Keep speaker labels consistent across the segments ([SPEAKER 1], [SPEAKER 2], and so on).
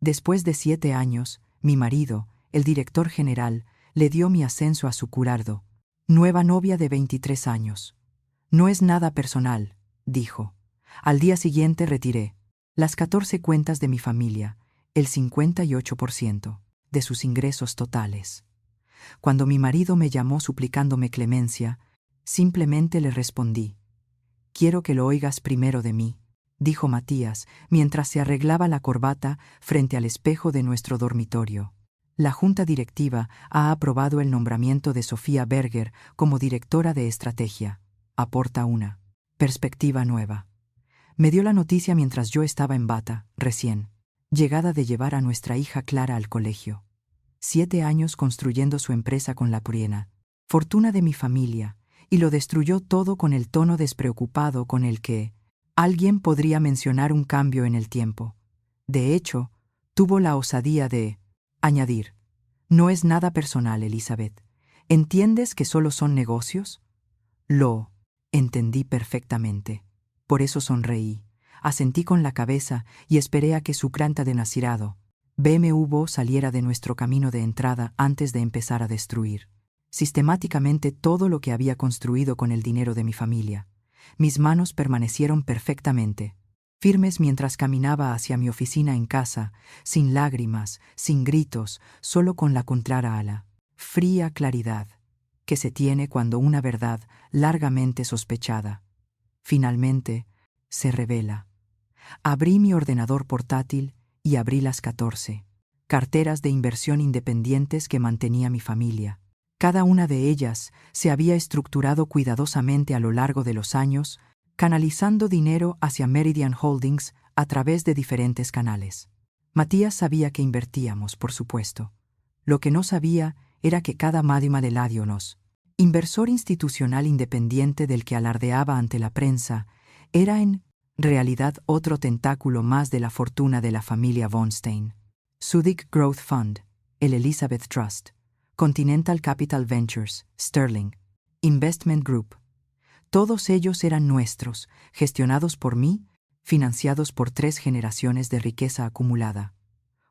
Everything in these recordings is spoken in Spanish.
[SPEAKER 1] Después de 7 años, mi marido, el director general, le dio mi ascenso a su curardo. Nueva novia de 23 años. No es nada personal, dijo. Al día siguiente retiré las 14 cuentas de mi familia, el 58% de sus ingresos totales. Cuando mi marido me llamó suplicándome clemencia, simplemente le respondí: «Quiero que lo oigas primero de mí», dijo Matías, mientras se arreglaba la corbata frente al espejo de nuestro dormitorio. La junta directiva ha aprobado el nombramiento de Sofía Berger como directora de estrategia. Aporta una perspectiva nueva. Me dio la noticia mientras yo estaba en bata, recién llegada de llevar a nuestra hija Clara al colegio. 7 años construyendo su empresa con la Priena, fortuna de mi familia, y lo destruyó todo con el tono despreocupado con el que alguien podría mencionar un cambio en el tiempo. De hecho, tuvo la osadía de añadir: «No es nada personal, Elizabeth. ¿Entiendes que solo son negocios?». Lo entendí perfectamente. Por eso sonreí, asentí con la cabeza y esperé a que su cranta de Nasirado BMW saliera de nuestro camino de entrada antes de empezar a destruir sistemáticamente todo lo que había construido con el dinero de mi familia. Mis manos permanecieron perfectamente firmes mientras caminaba hacia mi oficina en casa, sin lágrimas, sin gritos, solo con la contraria a la fría claridad que se tiene cuando una verdad largamente sospechada finalmente se revela. Abrí mi ordenador portátil y abrí las 14 carteras de inversión independientes que mantenía mi familia. Cada una de ellas se había estructurado cuidadosamente a lo largo de los años, canalizando dinero hacia Meridian Holdings a través de diferentes canales. Matías sabía que invertíamos, por supuesto. Lo que no sabía era que cada Madima de Ladionos, inversor institucional independiente del que alardeaba ante la prensa, era en realidad otro tentáculo más de la fortuna de la familia von Stein. Sudic Growth Fund, el Elizabeth Trust, Continental Capital Ventures, Sterling, Investment Group. Todos ellos eran nuestros, gestionados por mí, financiados por 3 generaciones de riqueza acumulada.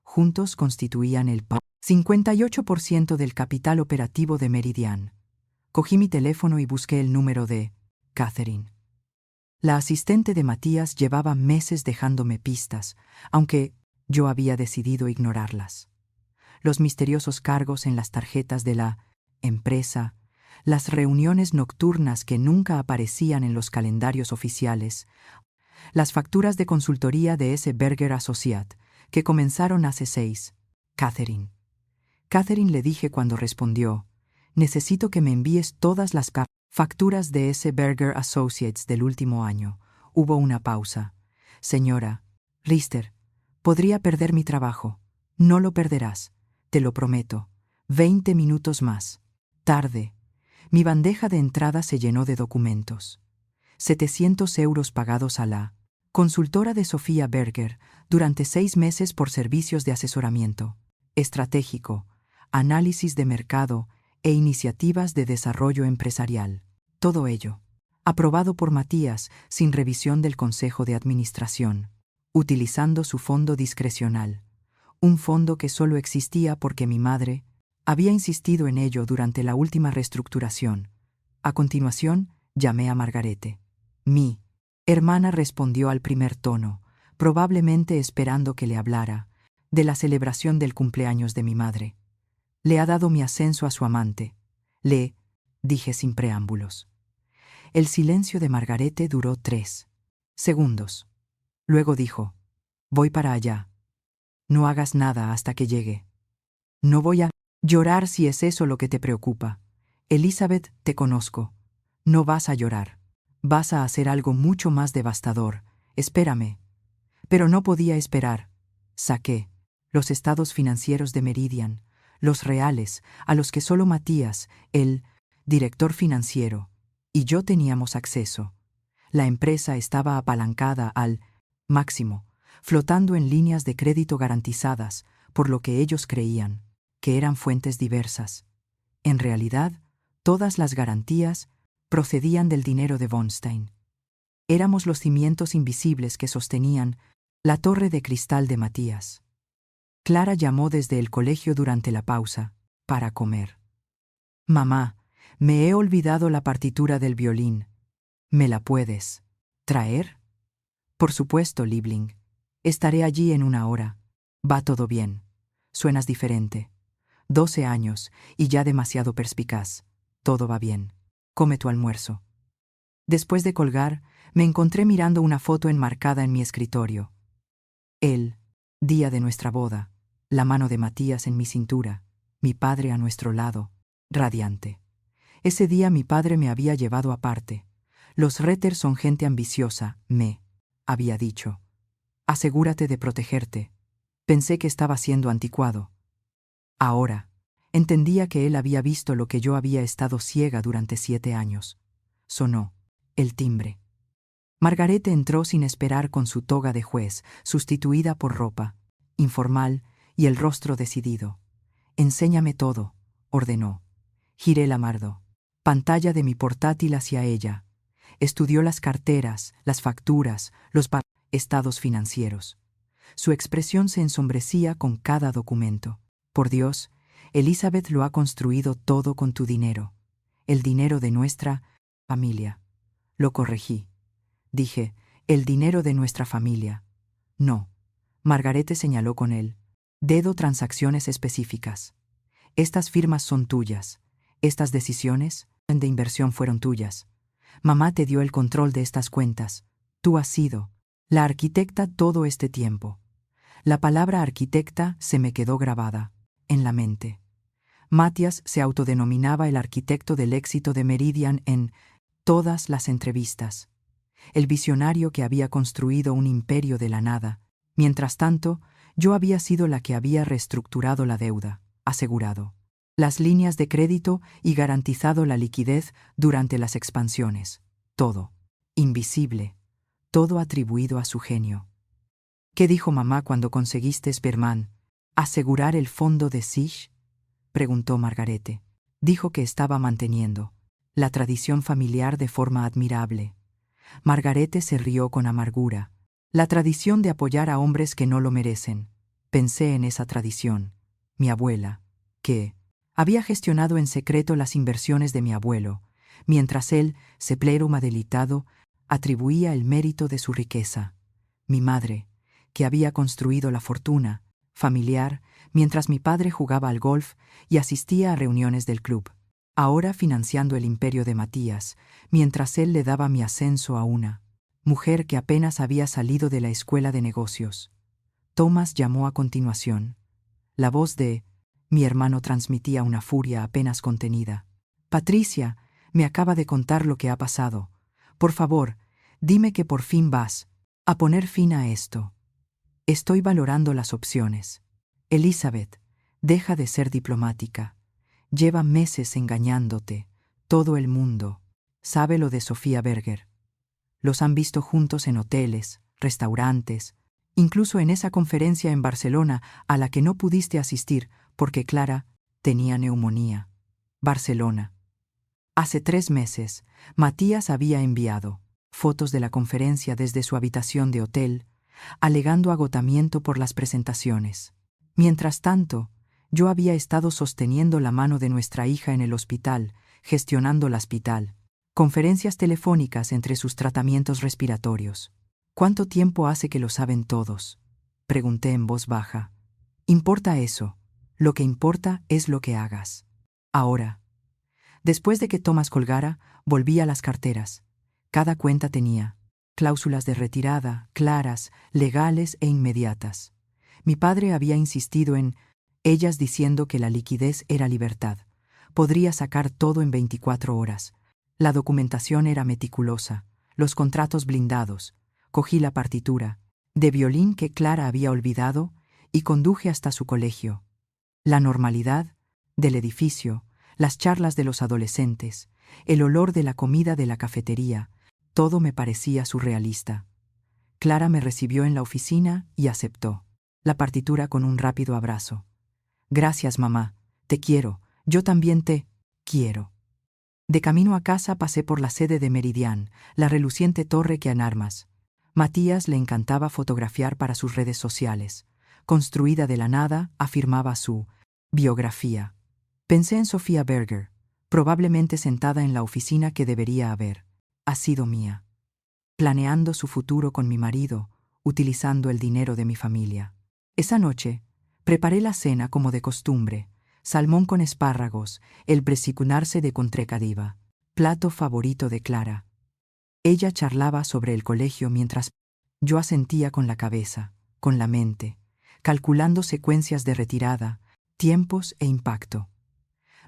[SPEAKER 1] Juntos constituían el 58% del capital operativo de Meridian. Cogí mi teléfono y busqué el número de Catherine. La asistente de Matías llevaba meses dejándome pistas, aunque yo había decidido ignorarlas. Los misteriosos cargos en las tarjetas de la empresa, las reuniones nocturnas que nunca aparecían en los calendarios oficiales, las facturas de consultoría de ese Berger Associate, que comenzaron hace 6. Catherine. Catherine, le dije cuando respondió: «Necesito que me envíes todas las facturas de ese Berger Associates del último año». Hubo una pausa. «Señora Richter, podría perder mi trabajo». «No lo perderás, te lo prometo. 20 minutos más tarde». Mi bandeja de entrada se llenó de documentos. 700 euros pagados a la consultora de Sofía Berger durante 6 meses por servicios de asesoramiento estratégico, análisis de mercado e iniciativas de desarrollo empresarial. Todo ello aprobado por Matías sin revisión del Consejo de Administración, utilizando su fondo discrecional, un fondo que solo existía porque mi madre había insistido en ello durante la última reestructuración. A continuación, llamé a Margarete. Mi hermana respondió al primer tono, probablemente esperando que le hablara de la celebración del cumpleaños de mi madre. «Le ha dado mi ascenso a su amante», le dije sin preámbulos. El silencio de Margarete duró 3 segundos. Luego dijo: «Voy para allá. No hagas nada hasta que llegue». «No voy a llorar si es eso lo que te preocupa. Elizabeth, te conozco. No vas a llorar. Vas a hacer algo mucho más devastador. Espérame». Pero no podía esperar. Saqué los estados financieros de Meridian, los reales, a los que solo Matías, el director financiero, y yo teníamos acceso. La empresa estaba apalancada al máximo, flotando en líneas de crédito garantizadas, por lo que ellos creían que eran fuentes diversas. En realidad, todas las garantías procedían del dinero de von Stein. Éramos los cimientos invisibles que sostenían la torre de cristal de Matías. Clara llamó desde el colegio durante la pausa, para comer. Mamá, me he olvidado la partitura del violín. ¿Me la puedes traer? Por supuesto, Liebling. Estaré allí en 1 hora. Va todo bien. Suenas diferente. 12 años y ya demasiado perspicaz. Todo va bien. Come tu almuerzo. Después de colgar, me encontré mirando una foto enmarcada en mi escritorio. El día de nuestra boda, la mano de Matías en mi cintura, mi padre a nuestro lado, radiante. Ese día mi padre me había llevado aparte. Los Retter son gente ambiciosa, me había dicho. Asegúrate de protegerte. Pensé que estaba siendo anticuado. Ahora, entendía que él había visto lo que yo había estado ciega durante 7 años. Sonó el timbre. Margarete entró sin esperar con su toga de juez, sustituida por ropa, informal y el rostro decidido. Enséñame todo, ordenó. Giré la mardo. Pantalla de mi portátil hacia ella. Estudió las carteras, las facturas, los estados financieros. Su expresión se ensombrecía con cada documento. Por Dios, Elizabeth lo ha construido todo con tu dinero. El dinero de nuestra familia. Lo corregí. Dije, el dinero de nuestra familia. No. Margarete señaló con él. Dedo transacciones específicas. Estas firmas son tuyas. Estas decisiones de inversión fueron tuyas. Mamá te dio el control de estas cuentas. Tú has sido la arquitecta todo este tiempo. La palabra arquitecta se me quedó grabada en la mente. Matías se autodenominaba el arquitecto del éxito de Meridian en todas las entrevistas. El visionario que había construido un imperio de la nada. Mientras tanto, yo había sido la que había reestructurado la deuda, asegurado las líneas de crédito y garantizado la liquidez durante las expansiones. Todo invisible, todo atribuido a su genio. ¿Qué dijo mamá cuando conseguiste Sperman? ¿Asegurar el fondo de Sich? Preguntó Margarete. Dijo que estaba manteniendo la tradición familiar de forma admirable. Margarete se rió con amargura. La tradición de apoyar a hombres que no lo merecen. Pensé en esa tradición. Mi abuela, que había gestionado en secreto las inversiones de mi abuelo, mientras él, seplerum adelitado, atribuía el mérito de su riqueza. Mi madre, que había construido la fortuna familiar, mientras mi padre jugaba al golf y asistía a reuniones del club. Ahora financiando el imperio de Matías, mientras él le daba mi ascenso a una mujer que apenas había salido de la escuela de negocios. Thomas llamó a continuación. La voz de mi hermano transmitía una furia apenas contenida. Patricia, me acaba de contar lo que ha pasado. Por favor, dime que por fin vas a poner fin a esto. Estoy valorando las opciones. Elizabeth, deja de ser diplomática. Lleva meses engañándote. Todo el mundo sabe lo de Sofía Berger. Los han visto juntos en hoteles, restaurantes, incluso en esa conferencia en Barcelona a la que no pudiste asistir porque Clara tenía neumonía. Barcelona. Hace 3 meses, Matías había enviado fotos de la conferencia desde su habitación de hotel, alegando agotamiento por las presentaciones. Mientras tanto, yo había estado sosteniendo la mano de nuestra hija en el hospital, gestionando el hospital, conferencias telefónicas entre sus tratamientos respiratorios. ¿Cuánto tiempo hace que lo saben todos? Pregunté en voz baja. ¿Importa eso? Lo que importa es lo que hagas. Ahora. Después de que Thomas colgara, volví a las carteras. Cada cuenta tenía cláusulas de retirada, claras, legales e inmediatas. Mi padre había insistido en ellas diciendo que la liquidez era libertad. Podría sacar todo en 24 horas. La documentación era meticulosa, los contratos blindados. Cogí la partitura de violín que Clara había olvidado y conduje hasta su colegio. La normalidad del edificio, las charlas de los adolescentes, el olor de la comida de la cafetería, todo me parecía surrealista. Clara me recibió en la oficina y aceptó la partitura con un rápido abrazo. Gracias, mamá. Te quiero. Yo también te quiero. De camino a casa pasé por la sede de Meridian, la reluciente torre que en armas. Matías le encantaba fotografiar para sus redes sociales. construida de la nada, afirmaba su biografía. Pensé en Sofía Berger, probablemente sentada en la oficina que debería haber sido mía, planeando su futuro con mi marido, utilizando el dinero de mi familia. Esa noche, preparé la cena como de costumbre: salmón con espárragos, el brecikunarse de Contrecadiva, plato favorito de Clara. Ella charlaba sobre el colegio mientras yo asentía con la cabeza, con la mente, calculando secuencias de retirada, tiempos e impacto.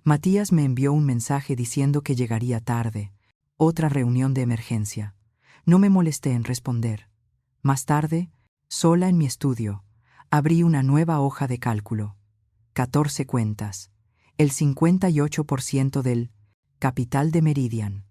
[SPEAKER 1] Matías me envió un mensaje diciendo que llegaría tarde, otra reunión de emergencia. No me molesté en responder. Más tarde, sola en mi estudio, abrí una nueva hoja de cálculo. 14 cuentas. El 58% del capital de Meridian.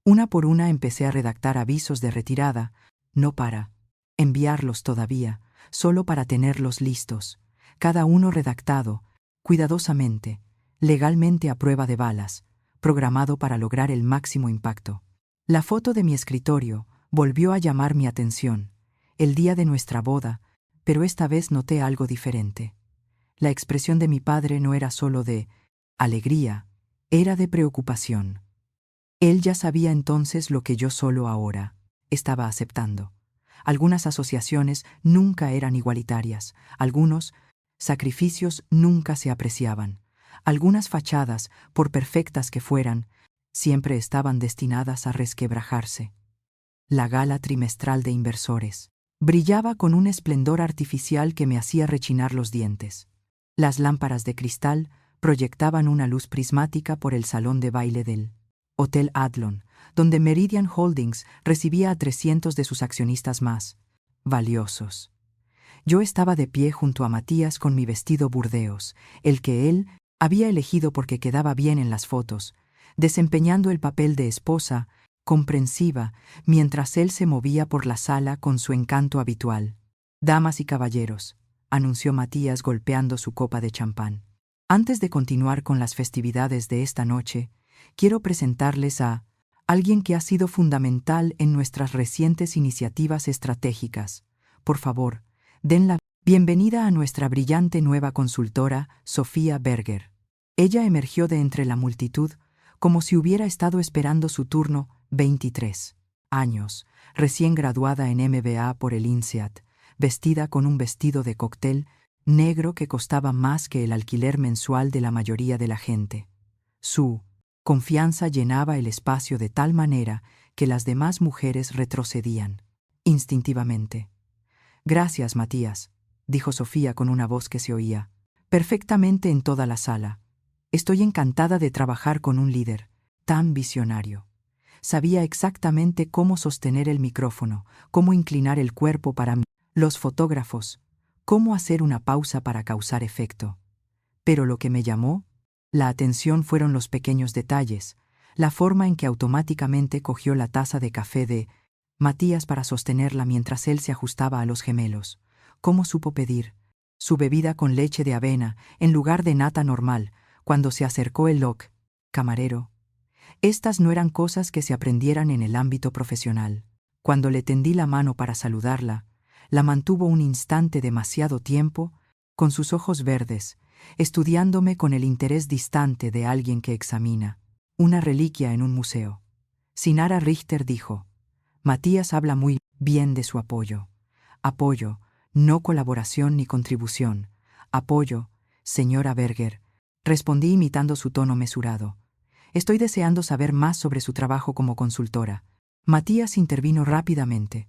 [SPEAKER 1] Una por una empecé a redactar avisos de retirada, no para enviarlos todavía, solo para tenerlos listos, cada uno redactado, cuidadosamente, legalmente a prueba de balas, programado para lograr el máximo impacto. La foto de mi escritorio volvió a llamar mi atención, el día de nuestra boda, pero esta vez noté algo diferente. La expresión de mi padre no era solo de alegría, era de preocupación. Él ya sabía entonces lo que yo solo ahora estaba aceptando. Algunas asociaciones nunca eran igualitarias, algunos sacrificios nunca se apreciaban, algunas fachadas, por perfectas que fueran, siempre estaban destinadas a resquebrajarse. La gala trimestral de inversores brillaba con un esplendor artificial que me hacía rechinar los dientes. Las lámparas de cristal proyectaban una luz prismática por el salón de baile del Hotel Adlon, donde Meridian Holdings recibía a 300 de sus accionistas más valiosos. Yo estaba de pie junto a Matías con mi vestido burdeos, el que él había elegido porque quedaba bien en las fotos, desempeñando el papel de esposa comprensiva mientras él se movía por la sala con su encanto habitual. «Damas y caballeros», anunció Matías golpeando su copa de champán. «Antes de continuar con las festividades de esta noche, quiero presentarles a alguien que ha sido fundamental en nuestras recientes iniciativas estratégicas. Por favor, den la bienvenida a nuestra brillante nueva consultora, Sofía Berger». Ella emergió de entre la multitud como si hubiera estado esperando su turno. 23 años, recién graduada en MBA por el INSEAD, vestida con un vestido de cóctel negro que costaba más que el alquiler mensual de la mayoría de la gente. Su confianza llenaba el espacio de tal manera que las demás mujeres retrocedían, instintivamente. «Gracias, Matías», dijo Sofía con una voz que se oía perfectamente en toda la sala. «Estoy encantada de trabajar con un líder tan visionario. Sabía exactamente cómo sostener el micrófono, cómo inclinar el cuerpo para los fotógrafos, cómo hacer una pausa para causar efecto. Pero lo que me llamó la atención fueron los pequeños detalles, la forma en que automáticamente cogió la taza de café de Matías para sostenerla mientras él se ajustaba a los gemelos, cómo supo pedir su bebida con leche de avena en lugar de nata normal cuando se acercó el camarero. Estas no eran cosas que se aprendieran en el ámbito profesional. Cuando le tendí la mano para saludarla, la mantuvo un instante demasiado tiempo, con sus ojos verdes, estudiándome con el interés distante de alguien que examina una reliquia en un museo. Sinara Richter dijo: «Matías habla muy bien de su apoyo. Apoyo, no colaboración ni contribución. Apoyo, señora Berger», respondí imitando su tono mesurado. «Estoy deseando saber más sobre su trabajo como consultora». Matías intervino rápidamente,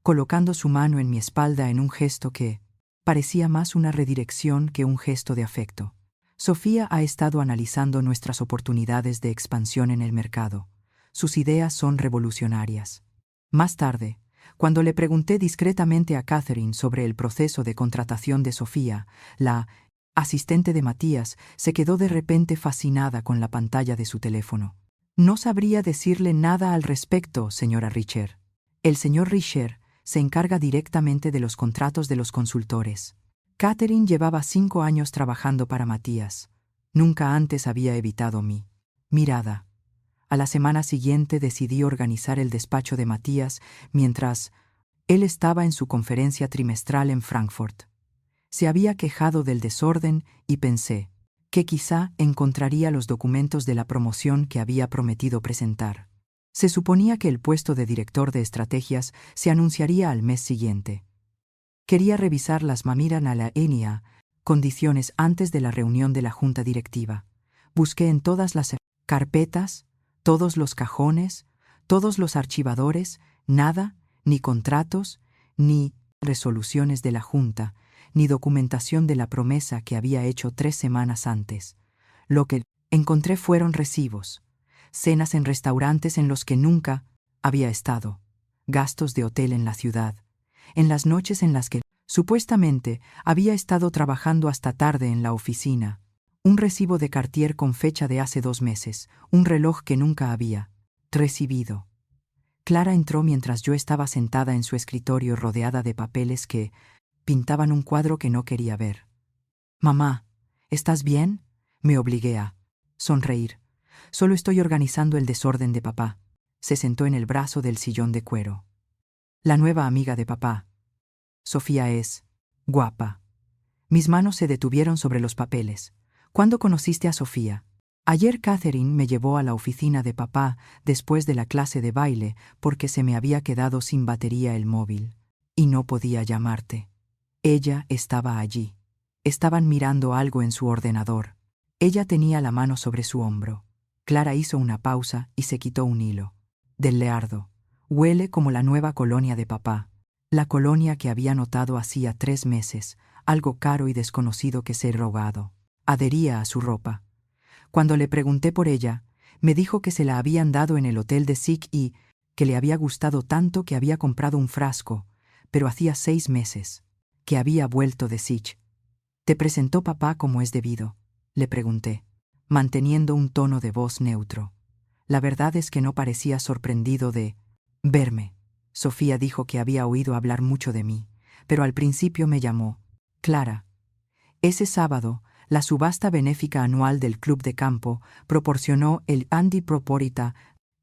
[SPEAKER 1] colocando su mano en mi espalda en un gesto que parecía más una redirección que un gesto de afecto. «Sofía ha estado analizando nuestras oportunidades de expansión en el mercado. Sus ideas son revolucionarias». Más tarde, cuando le pregunté discretamente a Catherine sobre el proceso de contratación de Sofía, la asistente de Matías se quedó de repente fascinada con la pantalla de su teléfono. «No sabría decirle nada al respecto, señora Richer. El señor Richer se encarga directamente de los contratos de los consultores». Catherine llevaba 5 años trabajando para Matías. Nunca antes había evitado mi mirada. A la semana siguiente decidí organizar el despacho de Matías mientras él estaba en su conferencia trimestral en Frankfurt. Se había quejado del desorden y pensé que quizá encontraría los documentos de la promoción que había prometido presentar. Se suponía que el puesto de director de estrategias se anunciaría al mes siguiente. Quería revisar las mamiran a la ENIA condiciones antes de la reunión de la junta directiva. Busqué en todas las carpetas, todos los cajones, todos los archivadores, nada, ni contratos, ni resoluciones de la junta, ni documentación de la promesa que había hecho 3 semanas antes. Lo que encontré fueron recibos, cenas en restaurantes en los que nunca había estado, gastos de hotel en la ciudad, en las noches en las que supuestamente había estado trabajando hasta tarde en la oficina, un recibo de Cartier con fecha de hace 2 meses, un reloj que nunca había recibido. Clara entró mientras yo estaba sentada en su escritorio rodeada de papeles que pintaban un cuadro que no quería ver. «Mamá, ¿estás bien?», me obligué a sonreír. «Solo estoy organizando el desorden de papá». Se sentó en el brazo del sillón de cuero. «La nueva amiga de papá. Sofía es guapa». Mis manos se detuvieron sobre los papeles. «¿Cuándo conociste a Sofía?». «Ayer Catherine me llevó a la oficina de papá después de la clase de baile porque se me había quedado sin batería el móvil. Y no podía llamarte. Ella estaba allí. Estaban mirando algo en su ordenador. Ella tenía la mano sobre su hombro». Clara hizo una pausa y se quitó un hilo. «Del Leardo. Huele como la nueva colonia de papá. La colonia que había notado hacía 3 meses, algo caro y desconocido que se robado. Adhería a su ropa. Cuando le pregunté por ella, me dijo que se la habían dado en el hotel de Sick y que le había gustado tanto que había comprado un frasco, pero hacía 6 meses que había vuelto de Sick». «¿Te presentó papá como es debido?», le pregunté, manteniendo un tono de voz neutro. La verdad es que no parecía sorprendido de verme. Sofía dijo que había oído hablar mucho de mí, pero al principio me llamó Clara. Ese sábado, la subasta benéfica anual del Club de Campo proporcionó el Andy Proporita,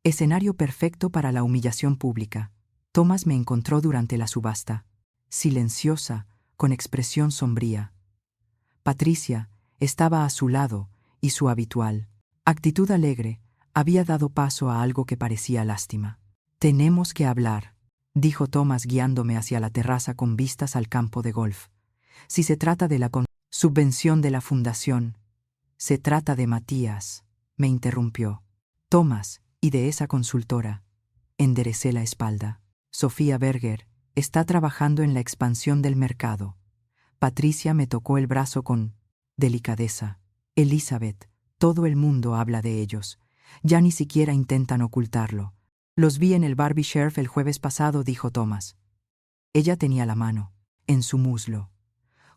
[SPEAKER 1] escenario perfecto para la humillación pública. Thomas me encontró durante la subasta, silenciosa, con expresión sombría. Patricia estaba a su lado y su habitual actitud alegre había dado paso a algo que parecía lástima. «Tenemos que hablar», dijo Thomas guiándome hacia la terraza con vistas al campo de golf. «Si se trata de la subvención de la fundación». «Se trata de Matías», me interrumpió. «Thomas, y de esa consultora». Enderecé la espalda. «Sofía Berger está trabajando en la expansión del mercado». Patricia me tocó el brazo con delicadeza. «Elizabeth, todo el mundo habla de ellos. Ya ni siquiera intentan ocultarlo. Los vi en el Barbie Sheriff el jueves pasado», dijo Thomas. Ella tenía la mano en su muslo.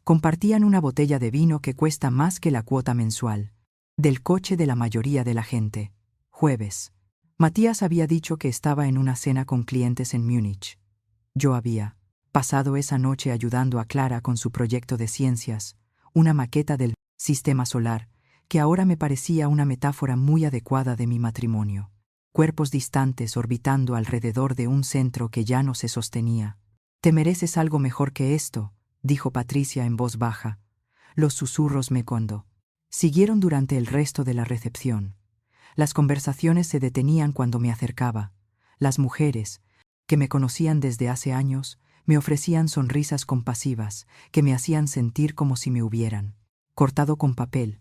[SPEAKER 1] Compartían una botella de vino que cuesta más que la cuota mensual del coche de la mayoría de la gente. Jueves. Matías había dicho que estaba en una cena con clientes en Múnich. Yo había pasado esa noche ayudando a Clara con su proyecto de ciencias, una maqueta del sistema solar, que ahora me parecía una metáfora muy adecuada de mi matrimonio. Cuerpos distantes orbitando alrededor de un centro que ya no se sostenía. «Te mereces algo mejor que esto», dijo Patricia en voz baja. Los susurros me siguieron durante el resto de la recepción. Las conversaciones se detenían cuando me acercaba. Las mujeres, que me conocían desde hace años, me ofrecían sonrisas compasivas que me hacían sentir como si me hubieran cortado con papel.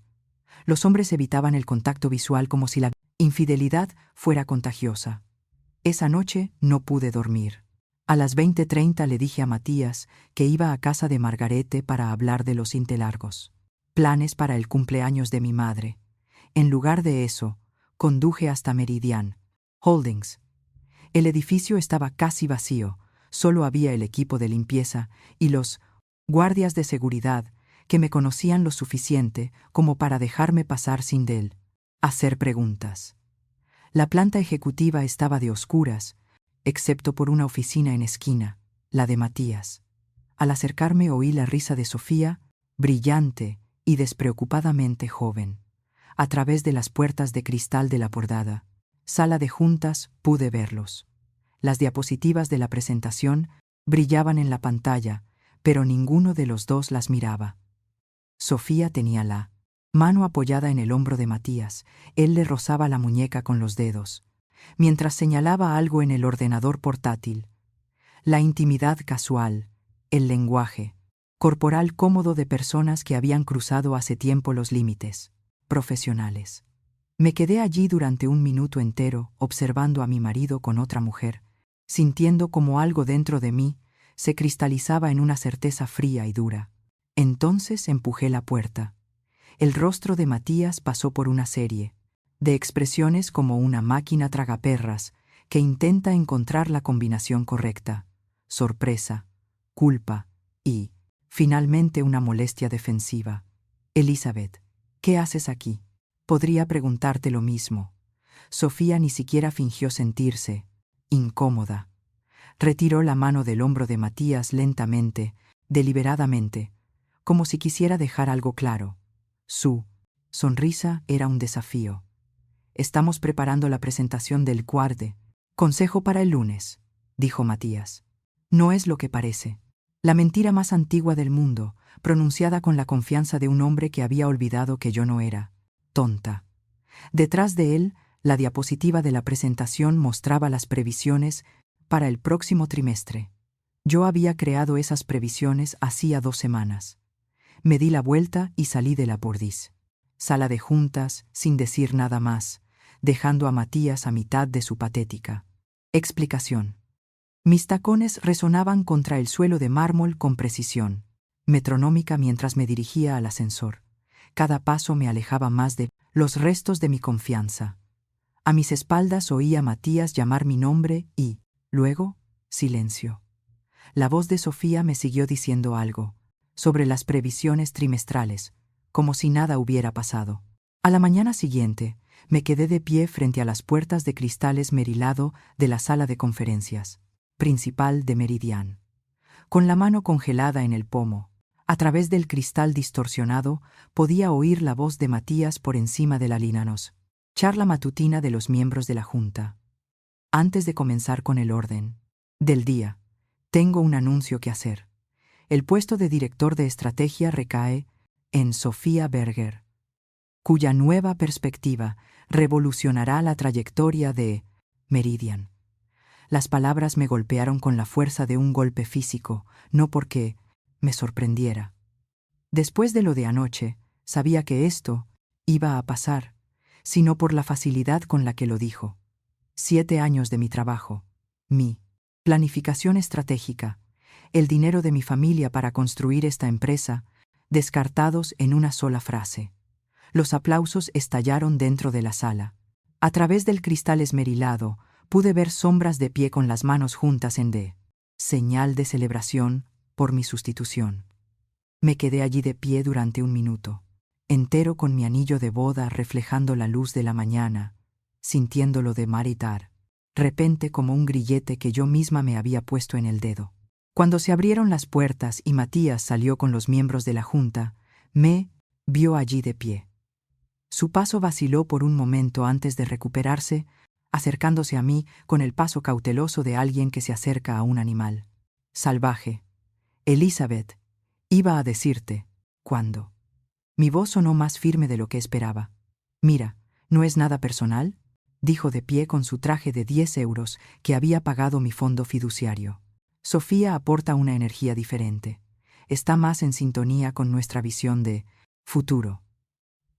[SPEAKER 1] Los hombres evitaban el contacto visual como si la infidelidad fuera contagiosa. Esa noche no pude dormir. A las 20:30 le dije a Matías que iba a casa de Margarete para hablar de los Interlargos. Planes para el cumpleaños de mi madre. En lugar de eso, conduje hasta Meridian Holdings. El edificio estaba casi vacío, solo había el equipo de limpieza y los guardias de seguridad que me conocían lo suficiente como para dejarme pasar sin hacer preguntas. La planta ejecutiva estaba de oscuras, excepto por una oficina en esquina, la de Matías. Al acercarme oí la risa de Sofía, brillante y despreocupadamente joven. A través de las puertas de cristal de la bordada sala de juntas pude verlos. Las diapositivas de la presentación brillaban en la pantalla, pero ninguno de los dos las miraba. Sofía tenía la mano apoyada en el hombro de Matías. Él le rozaba la muñeca con los dedos, mientras señalaba algo en el ordenador portátil. La intimidad casual, el lenguaje corporal cómodo de personas que habían cruzado hace tiempo los límites profesionales. Me quedé allí durante un minuto entero observando a mi marido con otra mujer, sintiendo como algo dentro de mí se cristalizaba en una certeza fría y dura. Entonces empujé la puerta. El rostro de Matías pasó por una serie de expresiones como una máquina tragaperras que intenta encontrar la combinación correcta: sorpresa, culpa y, finalmente, una molestia defensiva. Elizabeth, ¿qué haces aquí? Podría preguntarte lo mismo. Sofía ni siquiera fingió sentirse incómoda. Retiró la mano del hombro de Matías lentamente, deliberadamente, como si quisiera dejar algo claro. Su sonrisa era un desafío. Estamos preparando la presentación del CUARDE. Consejo para el lunes, dijo Matías. No es lo que parece. La mentira más antigua del mundo, pronunciada con la confianza de un hombre que había olvidado que yo no era tonta. Detrás de él, la diapositiva de la presentación mostraba las previsiones para el próximo trimestre. Yo había creado esas previsiones hacía 2 semanas. Me di la vuelta y salí de la Bordis. Sala de juntas, sin decir nada más, dejando a Matías a mitad de su patética explicación. Mis tacones resonaban contra el suelo de mármol con precisión metronómica mientras me dirigía al ascensor. Cada paso me alejaba más de los restos de mi confianza. A mis espaldas oía a Matías llamar mi nombre y, luego, silencio. La voz de Sofía me siguió diciendo algo sobre las previsiones trimestrales, como si nada hubiera pasado. A la mañana siguiente, me quedé de pie frente a las puertas de cristal esmerilado de la sala de conferencias principal de Meridian, con la mano congelada en el pomo. A través del cristal distorsionado podía oír la voz de Matías por encima de la linanos charla matutina de los miembros de la Junta. Antes de comenzar con el orden del día, tengo un anuncio que hacer. El puesto de director de estrategia recae en Sofía Berger, cuya nueva perspectiva revolucionará la trayectoria de Meridian. Las palabras me golpearon con la fuerza de un golpe físico, no porque me sorprendiera. Después de lo de anoche, sabía que esto iba a pasar, sino por la facilidad con la que lo dijo. 7 años de mi trabajo, mi planificación estratégica, el dinero de mi familia para construir esta empresa, descartados en una sola frase. Los aplausos estallaron dentro de la sala. A través del cristal esmerilado, pude ver sombras de pie con las manos juntas en D, señal de celebración por mi sustitución. Me quedé allí de pie durante un minuto, entero con mi anillo de boda reflejando la luz de la mañana, sintiéndolo de maritar, repente como un grillete que yo misma me había puesto en el dedo. Cuando se abrieron las puertas y Matías salió con los miembros de la Junta, me vio allí de pie. Su paso vaciló por un momento antes de recuperarse, acercándose a mí con el paso cauteloso de alguien que se acerca a un animal salvaje. Elizabeth, iba a decirte, ¿cuándo? Mi voz sonó más firme de lo que esperaba. Mira, ¿no es nada personal?, dijo de pie con su traje de 10 euros que había pagado mi fondo fiduciario. Sofía aporta una energía diferente. Está más en sintonía con nuestra visión de futuro.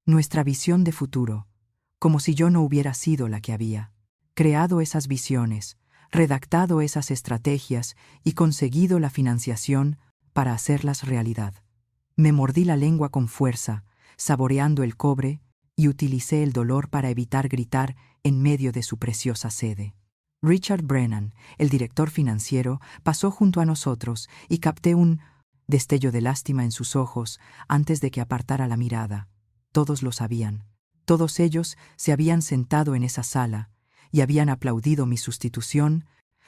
[SPEAKER 1] Nuestra visión de futuro, como si yo no hubiera sido la que había creado esas visiones, redactado esas estrategias y conseguido la financiación para hacerlas realidad. Me mordí la lengua con fuerza, saboreando el cobre, y utilicé el dolor para evitar gritar en medio de su preciosa sede. Richard Brennan, el director financiero, pasó junto a nosotros y capté un destello de lástima en sus ojos antes de que apartara la mirada. Todos lo sabían. Todos ellos se habían sentado en esa sala y habían aplaudido mi sustitución,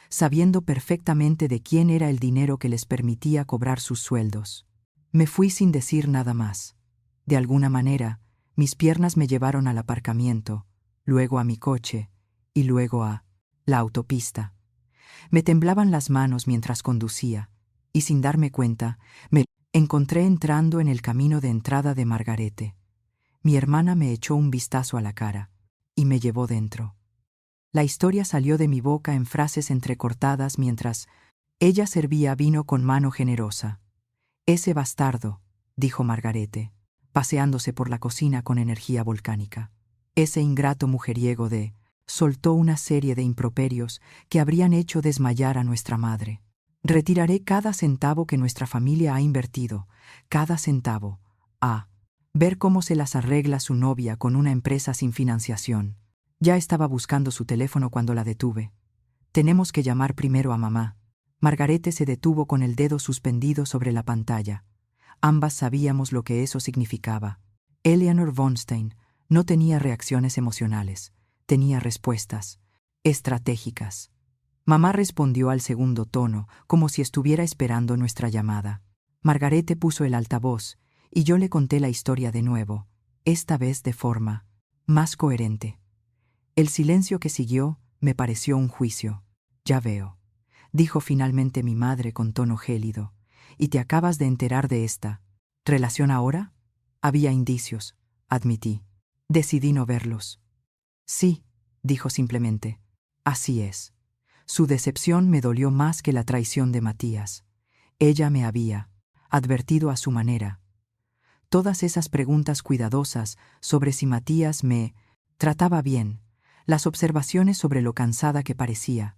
[SPEAKER 1] sabiendo perfectamente de quién era el dinero que les permitía cobrar sus sueldos. Me fui sin decir nada más. De alguna manera, mis piernas me llevaron al aparcamiento, luego a mi coche y luego a la autopista. Me temblaban las manos mientras conducía, y sin darme cuenta, me encontré entrando en el camino de entrada de Margarete. Mi hermana me echó un vistazo a la cara y me llevó dentro. La historia salió de mi boca en frases entrecortadas mientras ella servía vino con mano generosa. «Ese bastardo», dijo Margarete, paseándose por la cocina con energía volcánica. «Ese ingrato mujeriego de…» soltó una serie de improperios que habrían hecho desmayar a nuestra madre. «Retiraré cada centavo que nuestra familia ha invertido, cada centavo, a ver cómo se las arregla su novia con una empresa sin financiación». Ya estaba buscando su teléfono cuando la detuve. «Tenemos que llamar primero a mamá». Margarete se detuvo con el dedo suspendido sobre la pantalla. Ambas sabíamos lo que eso significaba. Eleanor von Stein no tenía reacciones emocionales, tenía respuestas estratégicas. Mamá respondió al segundo tono, como si estuviera esperando nuestra llamada. Margarete puso el altavoz, y yo le conté la historia de nuevo, esta vez de forma más coherente. El silencio que siguió me pareció un juicio. «Ya veo», dijo finalmente mi madre con tono gélido. «¿Y te acabas de enterar de esta relación ahora?» «Había indicios», admití. «Decidí no verlos». «Sí», dijo simplemente. «Así es». Su decepción me dolió más que la traición de Matías. Ella me había advertido a su manera. Todas esas preguntas cuidadosas sobre si Matías me trataba bien, las observaciones sobre lo cansada que parecía.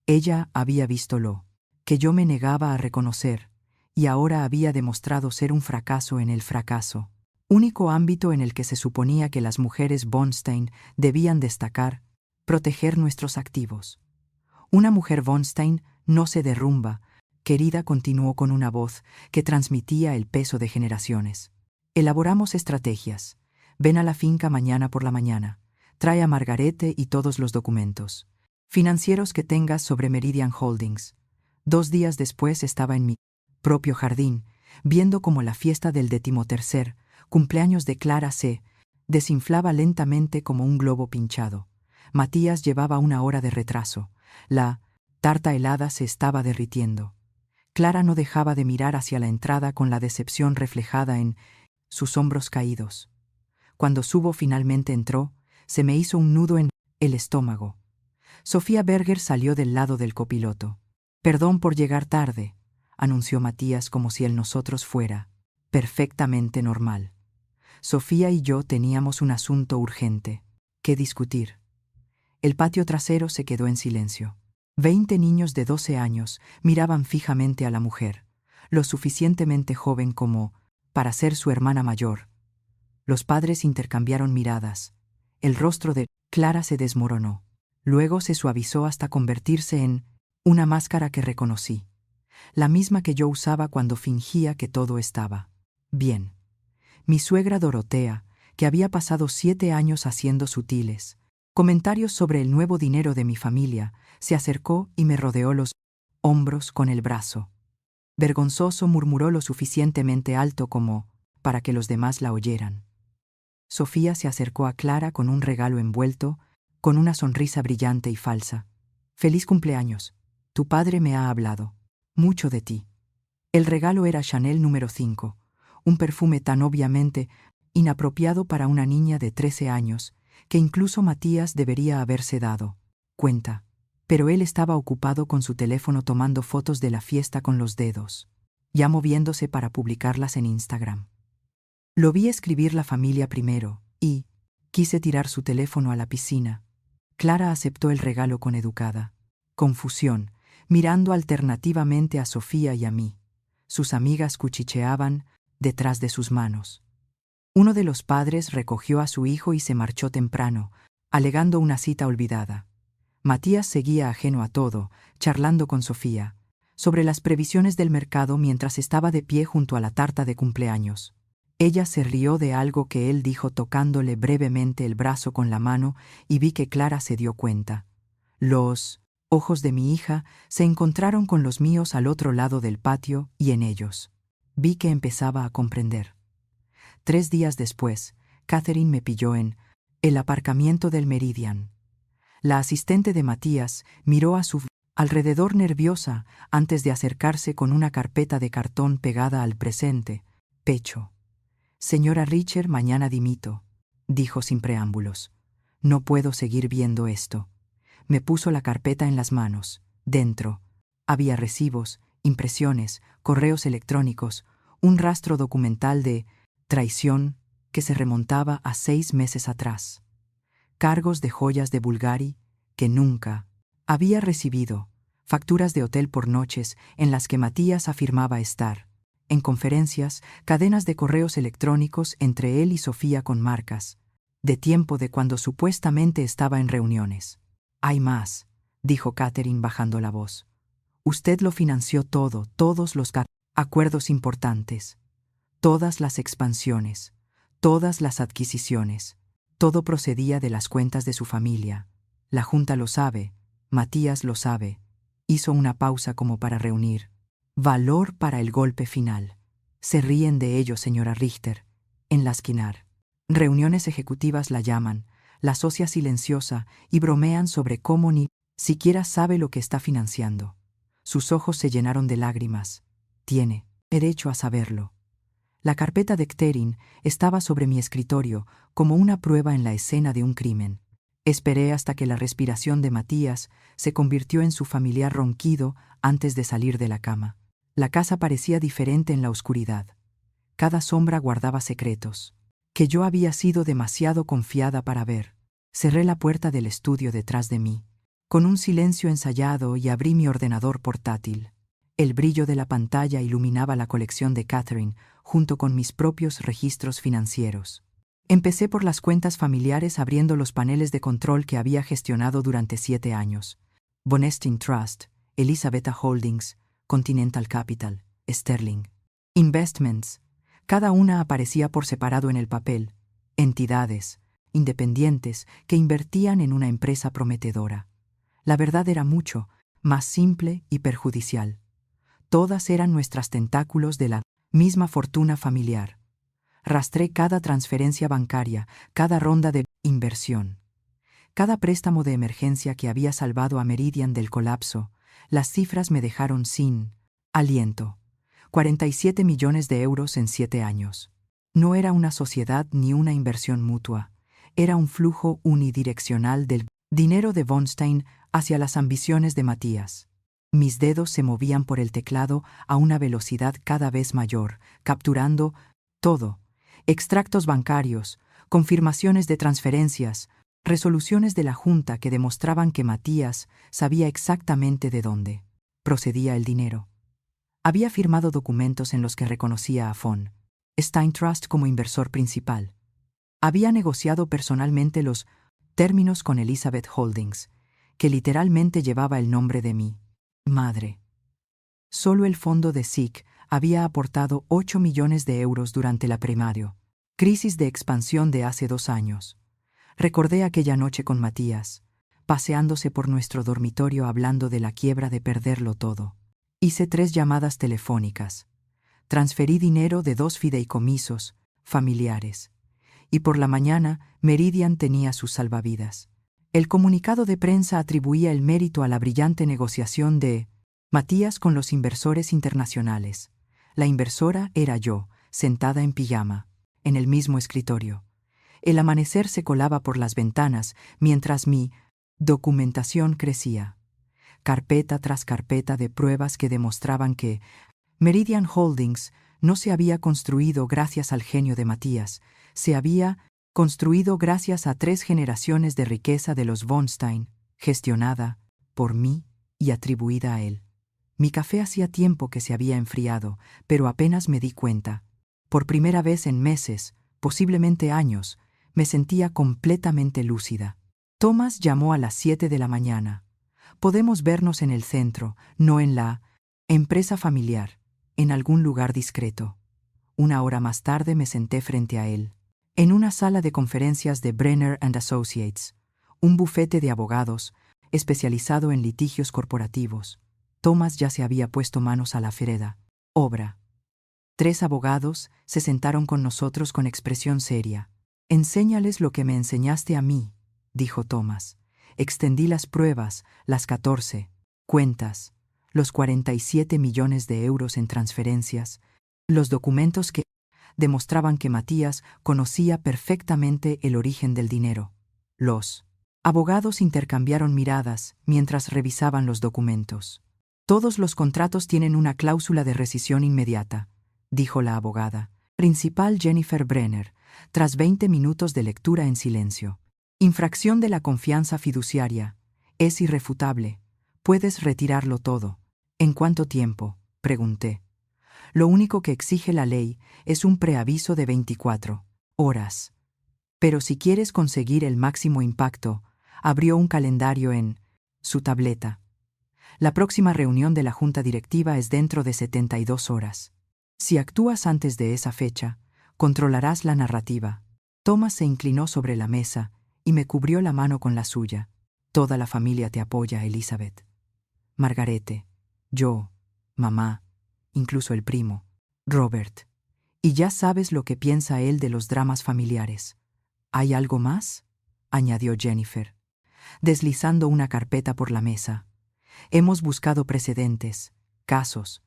[SPEAKER 1] Ella había visto lo que yo me negaba a reconocer, y ahora había demostrado ser un fracaso en el fracaso, único ámbito en el que se suponía que las mujeres von Stein debían destacar, proteger nuestros activos. «Una mujer von Stein no se derrumba», querida, continuó con una voz que transmitía el peso de generaciones. «Elaboramos estrategias. Ven a la finca mañana por la mañana. Trae a Margarete y todos los documentos financieros que tengas sobre Meridian Holdings». 2 días después estaba en mi propio jardín, viendo cómo la fiesta del 13º cumpleaños de Clara se desinflaba lentamente como un globo pinchado. Matías llevaba 1 hora de retraso. La tarta helada se estaba derritiendo. Clara no dejaba de mirar hacia la entrada con la decepción reflejada en sus hombros caídos. Cuando Subo finalmente entró, se me hizo un nudo en el estómago. Sofía Berger salió del lado del copiloto. «Perdón por llegar tarde», anunció Matías como si el nosotros fuera perfectamente normal. Sofía y yo teníamos un asunto urgente que discutir. El patio trasero se quedó en silencio. 20 niños de 12 años miraban fijamente a la mujer, lo suficientemente joven como para ser su hermana mayor. Los padres intercambiaron miradas. El rostro de Clara se desmoronó. Luego se suavizó hasta convertirse en una máscara que reconocí, la misma que yo usaba cuando fingía que todo estaba bien. Mi suegra Dorotea, que había pasado 7 años haciendo sutiles comentarios sobre el nuevo dinero de mi familia, se acercó y me rodeó los hombros con el brazo. Vergonzoso murmuró lo suficientemente alto como para que los demás la oyeran. Sofía se acercó a Clara con un regalo envuelto, con una sonrisa brillante y falsa. «Feliz cumpleaños. Tu padre me ha hablado mucho de ti». El regalo era Chanel número 5, un perfume tan obviamente inapropiado para una niña de 13 años, que incluso Matías debería haberse dado cuenta. Pero él estaba ocupado con su teléfono tomando fotos de la fiesta con los dedos, ya moviéndose para publicarlas en Instagram. Lo vi escribir la familia primero, y quise tirar su teléfono a la piscina. Clara aceptó el regalo con educada confusión, mirando alternativamente a Sofía y a mí. Sus amigas cuchicheaban detrás de sus manos. Uno de los padres recogió a su hijo y se marchó temprano, alegando una cita olvidada. Matías seguía ajeno a todo, charlando con Sofía sobre las previsiones del mercado mientras estaba de pie junto a la tarta de cumpleaños. Ella se rió de algo que él dijo tocándole brevemente el brazo con la mano y vi que Clara se dio cuenta. Los ojos de mi hija se encontraron con los míos al otro lado del patio y en ellos vi que empezaba a comprender. 3 días después, Catherine me pilló en el aparcamiento del Meridian. La asistente de Matías miró a su alrededor nerviosa antes de acercarse con una carpeta de cartón pegada al presente, pecho. Señora Richer, mañana dimito, dijo sin preámbulos. No puedo seguir viendo esto. Me puso la carpeta en las manos. Dentro había recibos, impresiones, correos electrónicos, un rastro documental de traición que se remontaba a 6 meses atrás. Cargos de joyas de Bulgari que nunca había recibido, facturas de hotel por noches en las que Matías afirmaba estar, en conferencias, cadenas de correos electrónicos entre él y Sofía con marcas, de tiempo de cuando supuestamente estaba en reuniones. Hay más, dijo Catherine bajando la voz. Usted lo financió todo, todos los acuerdos importantes, todas las expansiones, todas las adquisiciones. Todo procedía de las cuentas de su familia. La Junta lo sabe, Matías lo sabe. Hizo una pausa como para reunir valor para el golpe final. Se ríen de ello, señora Richter. En la esquinar. Reuniones ejecutivas la llaman, la socia silenciosa, y bromean sobre cómo ni siquiera sabe lo que está financiando. Sus ojos se llenaron de lágrimas. Tiene derecho a saberlo. La carpeta de Catherine estaba sobre mi escritorio como una prueba en la escena de un crimen. Esperé hasta que la respiración de Matías se convirtió en su familiar ronquido antes de salir de la cama. La casa parecía diferente en la oscuridad. Cada sombra guardaba secretos que yo había sido demasiado confiada para ver. Cerré la puerta del estudio detrás de mí, con un silencio ensayado, y abrí mi ordenador portátil. El brillo de la pantalla iluminaba la colección de Catherine junto con mis propios registros financieros. Empecé por las cuentas familiares, abriendo los paneles de control que había gestionado durante 7 años. Bonestein Trust, Elisabetta Holdings, Continental Capital, Sterling Investments. Cada una aparecía por separado en el papel. Entidades independientes que invertían en una empresa prometedora. La verdad era mucho más simple y perjudicial. Todas eran nuestros tentáculos de la misma fortuna familiar. Rastré cada transferencia bancaria, cada ronda de inversión, cada préstamo de emergencia que había salvado a Meridian del colapso. Las cifras me dejaron sin aliento. 47 millones de euros en 7 años. No era una sociedad ni una inversión mutua. Era un flujo unidireccional del dinero de Bonstein hacia las ambiciones de Matías. Mis dedos se movían por el teclado a una velocidad cada vez mayor, capturando todo: extractos bancarios, confirmaciones de transferencias, resoluciones de la Junta que demostraban que Matías sabía exactamente de dónde procedía el dinero. Había firmado documentos en los que reconocía a von Stein Trust como inversor principal. Había negociado personalmente los términos con Elizabeth Holdings, que literalmente llevaba el nombre de mi madre. Solo el fondo de SIC había aportado 8 millones de euros durante la primario crisis de expansión de hace 2 años. Recordé aquella noche con Matías, paseándose por nuestro dormitorio hablando de la quiebra de perderlo todo. Hice 3 llamadas telefónicas. Transferí dinero de 2 fideicomisos familiares. Y por la mañana, Meridian tenía sus salvavidas. El comunicado de prensa atribuía el mérito a la brillante negociación de Matías con los inversores internacionales. La inversora era yo, sentada en pijama, en el mismo escritorio. El amanecer se colaba por las ventanas mientras mi documentación crecía. Carpeta tras carpeta de pruebas que demostraban que Meridian Holdings no se había construido gracias al genio de Matías, se había construido gracias a 3 generaciones de riqueza de los Bonstein, gestionada por mí y atribuida a él. Mi café hacía tiempo que se había enfriado, pero apenas me di cuenta. Por primera vez en meses, posiblemente años, me sentía completamente lúcida. Thomas llamó a las 7 de la mañana. Podemos vernos en el centro, no en la empresa familiar, en algún lugar discreto. 1 hora más tarde me senté frente a él, en una sala de conferencias de Brenner & Associates, un bufete de abogados especializado en litigios corporativos. Thomas ya se había puesto manos a la fereda obra. 3 abogados se sentaron con nosotros con expresión seria. «Enséñales lo que me enseñaste a mí», dijo Thomas. Extendí las pruebas, las 14. cuentas, los 47 millones de euros en transferencias, los documentos que demostraban que Matías conocía perfectamente el origen del dinero. Los abogados intercambiaron miradas mientras revisaban los documentos. Todos los contratos tienen una cláusula de rescisión inmediata, dijo la abogada principal Jennifer Brenner, tras 20 minutos de lectura en silencio. Infracción de la confianza fiduciaria. Es irrefutable. Puedes retirarlo todo. ¿En cuánto tiempo?, pregunté. Lo único que exige la ley es un preaviso de 24 horas. Pero si quieres conseguir el máximo impacto, abrió un calendario en su tableta. La próxima reunión de la junta directiva es dentro de 72 horas. Si actúas antes de esa fecha, controlarás la narrativa. Thomas se inclinó sobre la mesa y me cubrió la mano con la suya. Toda la familia te apoya, Elizabeth. Margarete, yo, mamá, incluso el primo, Robert. Y ya sabes lo que piensa él de los dramas familiares. ¿Hay algo más?, añadió Jennifer, deslizando una carpeta por la mesa. Hemos buscado precedentes, casos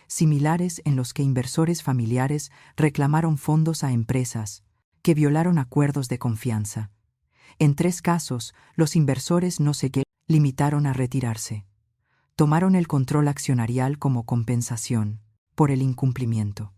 [SPEAKER 1] similares en los que inversores familiares reclamaron fondos a empresas que violaron acuerdos de confianza. En 3 casos, los inversores no se limitaron a retirarse. Tomaron el control accionarial como compensación por el incumplimiento.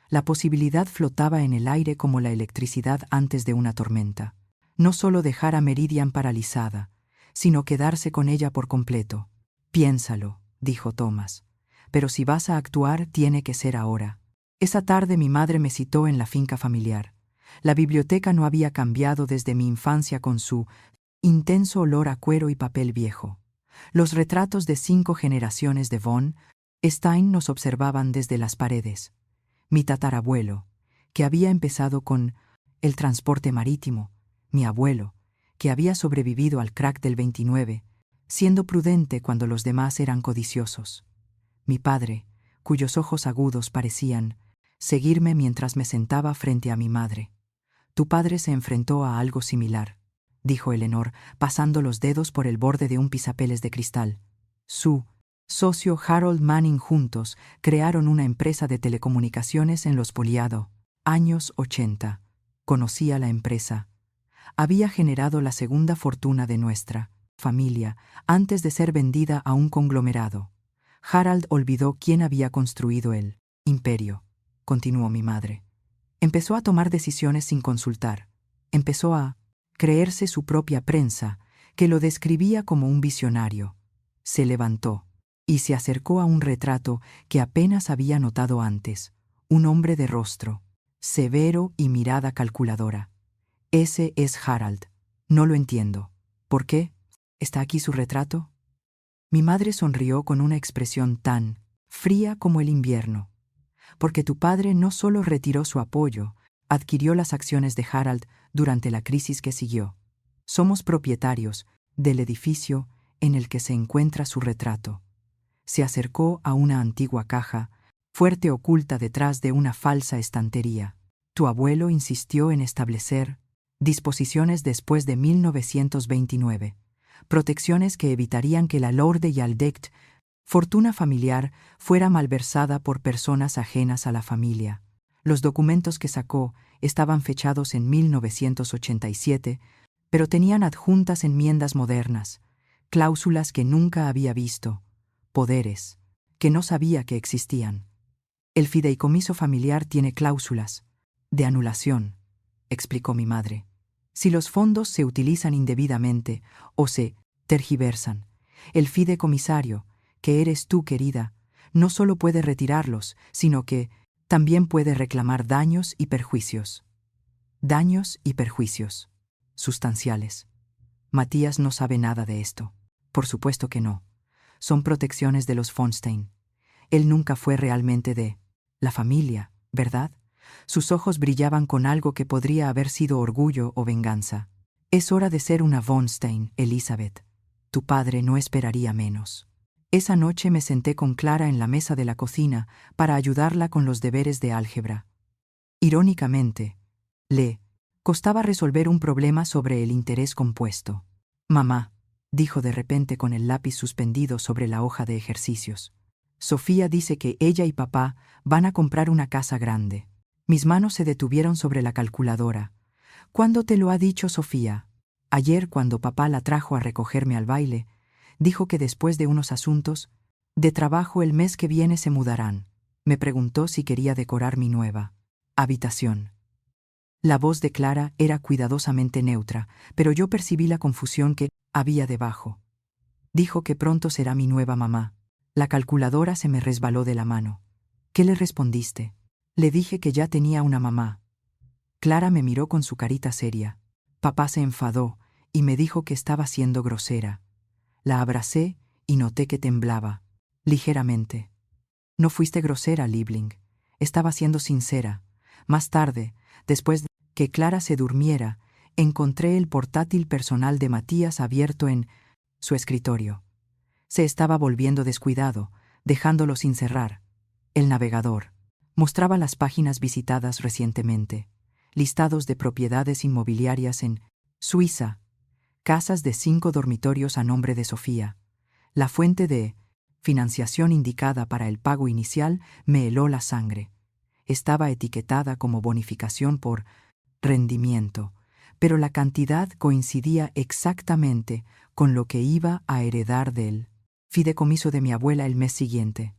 [SPEAKER 1] La posibilidad flotaba en el aire como la electricidad antes de una tormenta. No solo dejar a Meridian paralizada, sino quedarse con ella por completo. Piénsalo, dijo Thomas. Pero si vas a actuar, tiene que ser ahora. Esa tarde mi madre me citó en la finca familiar. La biblioteca no había cambiado desde mi infancia con su intenso olor a cuero y papel viejo. Los retratos de 5 generaciones de von Stein nos observaban desde las paredes. Mi tatarabuelo, que había empezado con el transporte marítimo, mi abuelo, que había sobrevivido al crack del 29, siendo prudente cuando los demás eran codiciosos. Mi padre, cuyos ojos agudos parecían seguirme mientras me sentaba frente a mi madre. Tu padre se enfrentó a algo similar, dijo Eleanor, pasando los dedos por el borde de un pisapapeles de cristal. Su socio Harold Manning juntos crearon una empresa de telecomunicaciones en los Poliado, años 80. Conocía la empresa. Había generado la segunda fortuna de nuestra familia antes de ser vendida a un conglomerado. Harold olvidó quién había construido el imperio, continuó mi madre. Empezó a tomar decisiones sin consultar. Empezó a creerse su propia prensa, que lo describía como un visionario. Se levantó y se acercó a un retrato que apenas había notado antes, un hombre de rostro severo y mirada calculadora. Ese es Harold. No lo entiendo. ¿Por qué? ¿Está aquí su retrato? Mi madre sonrió con una expresión tan fría como el invierno. Porque tu padre no solo retiró su apoyo, adquirió las acciones de Harold durante la crisis que siguió. Somos propietarios del edificio en el que se encuentra su retrato. Se acercó a una antigua caja, fuerte oculta detrás de una falsa estantería. Tu abuelo insistió en establecer disposiciones después de 1929, protecciones que evitarían que la Lorde Yaldect, fortuna familiar, fuera malversada por personas ajenas a la familia. Los documentos que sacó estaban fechados en 1987, pero tenían adjuntas enmiendas modernas, cláusulas que nunca había visto, poderes que no sabía que existían. El fideicomiso familiar tiene cláusulas de anulación, explicó mi madre. Si los fondos se utilizan indebidamente o se tergiversan, el fideicomisario, que eres tú, querida, no solo puede retirarlos, sino que también puede reclamar daños y perjuicios. Daños y perjuicios sustanciales. Matías no sabe nada de esto. Por supuesto que no. Son protecciones de los von Stein. Él nunca fue realmente de la familia, ¿verdad? Sus ojos brillaban con algo que podría haber sido orgullo o venganza. Es hora de ser una von Stein, Elizabeth. Tu padre no esperaría menos. Esa noche me senté con Clara en la mesa de la cocina para ayudarla con los deberes de álgebra. Irónicamente, le costaba resolver un problema sobre el interés compuesto. Mamá, dijo de repente con el lápiz suspendido sobre la hoja de ejercicios. Sofía dice que ella y papá van a comprar una casa grande. Mis manos se detuvieron sobre la calculadora. ¿Cuándo te lo ha dicho Sofía? Ayer, cuando papá la trajo a recogerme al baile, dijo que después de unos asuntos de trabajo el mes que viene se mudarán. Me preguntó si quería decorar mi nueva habitación. La voz de Clara era cuidadosamente neutra, pero yo percibí la confusión que había debajo. Dijo que pronto será mi nueva mamá. La calculadora se me resbaló de la mano. ¿Qué le respondiste? Le dije que ya tenía una mamá. Clara me miró con su carita seria. Papá se enfadó y me dijo que estaba siendo grosera. La abracé y noté que temblaba, ligeramente. No fuiste grosera, Liebling. Estaba siendo sincera. Más tarde, después de que Clara se durmiera, encontré el portátil personal de Matías abierto en su escritorio. Se estaba volviendo descuidado, dejándolo sin cerrar. El navegador mostraba las páginas visitadas recientemente, listados de propiedades inmobiliarias en Suiza, casas de 5 dormitorios a nombre de Sofía. La fuente de financiación indicada para el pago inicial me heló la sangre. Estaba etiquetada como bonificación por rendimiento, pero la cantidad coincidía exactamente con lo que iba a heredar del fideicomiso de mi abuela el mes siguiente.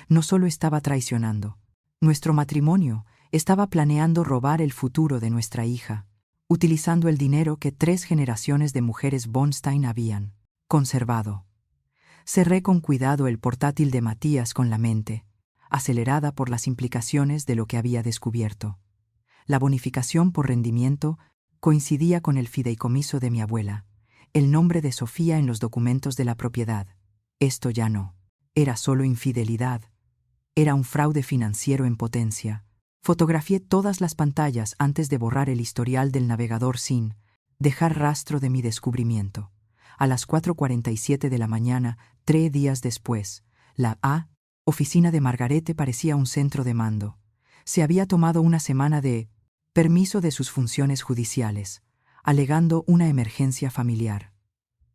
[SPEAKER 1] No solo estaba traicionando nuestro matrimonio, estaba planeando robar el futuro de nuestra hija, utilizando el dinero que 3 generaciones de mujeres Bornstein habían conservado. Cerré con cuidado el portátil de Matías con la mente, acelerada por las implicaciones de lo que había descubierto. La bonificación por rendimiento coincidía con el fideicomiso de mi abuela, el nombre de Sofía en los documentos de la propiedad. Esto ya no era solo infidelidad, era un fraude financiero en potencia. Fotografié todas las pantallas antes de borrar el historial del navegador sin dejar rastro de mi descubrimiento. A las 4:47 de la mañana, 3 días después, la oficina de Margarete parecía un centro de mando. Se había tomado una semana de permiso de sus funciones judiciales, alegando una emergencia familiar.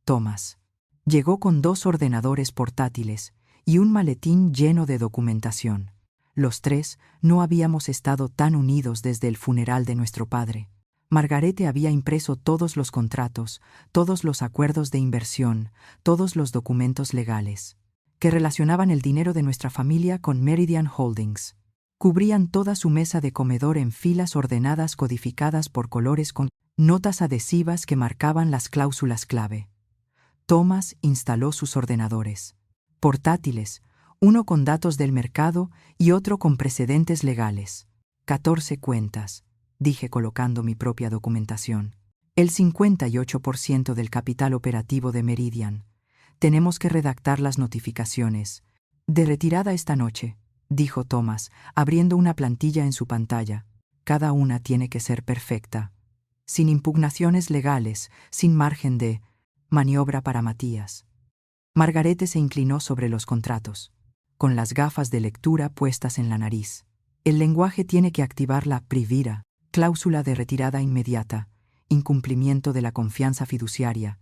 [SPEAKER 1] Thomas llegó con 2 ordenadores portátiles y un maletín lleno de documentación. Los 3 no habíamos estado tan unidos desde el funeral de nuestro padre. Margarete había impreso todos los contratos, todos los acuerdos de inversión, todos los documentos legales que relacionaban el dinero de nuestra familia con Meridian Holdings. Cubrían toda su mesa de comedor en filas ordenadas codificadas por colores con notas adhesivas que marcaban las cláusulas clave. Thomas instaló sus ordenadores portátiles, uno con datos del mercado y otro con precedentes legales. 14 cuentas, dije colocando mi propia documentación. El 58% del capital operativo de Meridian. Tenemos que redactar las notificaciones de retirada esta noche, dijo Thomas, abriendo una plantilla en su pantalla. Cada una tiene que ser perfecta, sin impugnaciones legales, sin margen de maniobra para Matías. Margarete se inclinó sobre los contratos, con las gafas de lectura puestas en la nariz. El lenguaje tiene que activar la privira, cláusula de retirada inmediata, incumplimiento de la confianza fiduciaria,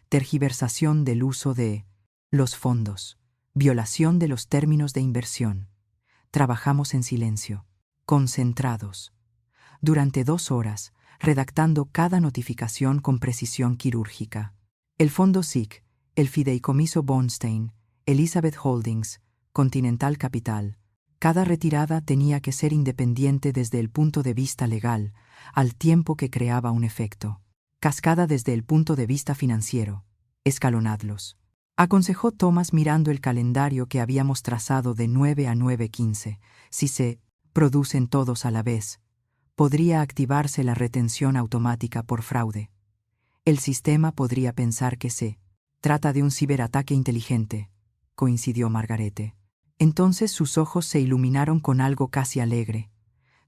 [SPEAKER 1] tergiversación del uso de los fondos, violación de los términos de inversión. Trabajamos en silencio, concentrados, durante 2 horas, redactando cada notificación con precisión quirúrgica. El fondo SIC, el fideicomiso Bornstein, Elizabeth Holdings, Continental Capital. Cada retirada tenía que ser independiente desde el punto de vista legal, al tiempo que creaba un efecto cascada desde el punto de vista financiero. Escalonadlos, aconsejó Thomas mirando el calendario que habíamos trazado de 9 a 9:15. Si se producen todos a la vez, podría activarse la retención automática por fraude. El sistema podría pensar que se trata de un ciberataque inteligente, coincidió Margarete. Entonces sus ojos se iluminaron con algo casi alegre.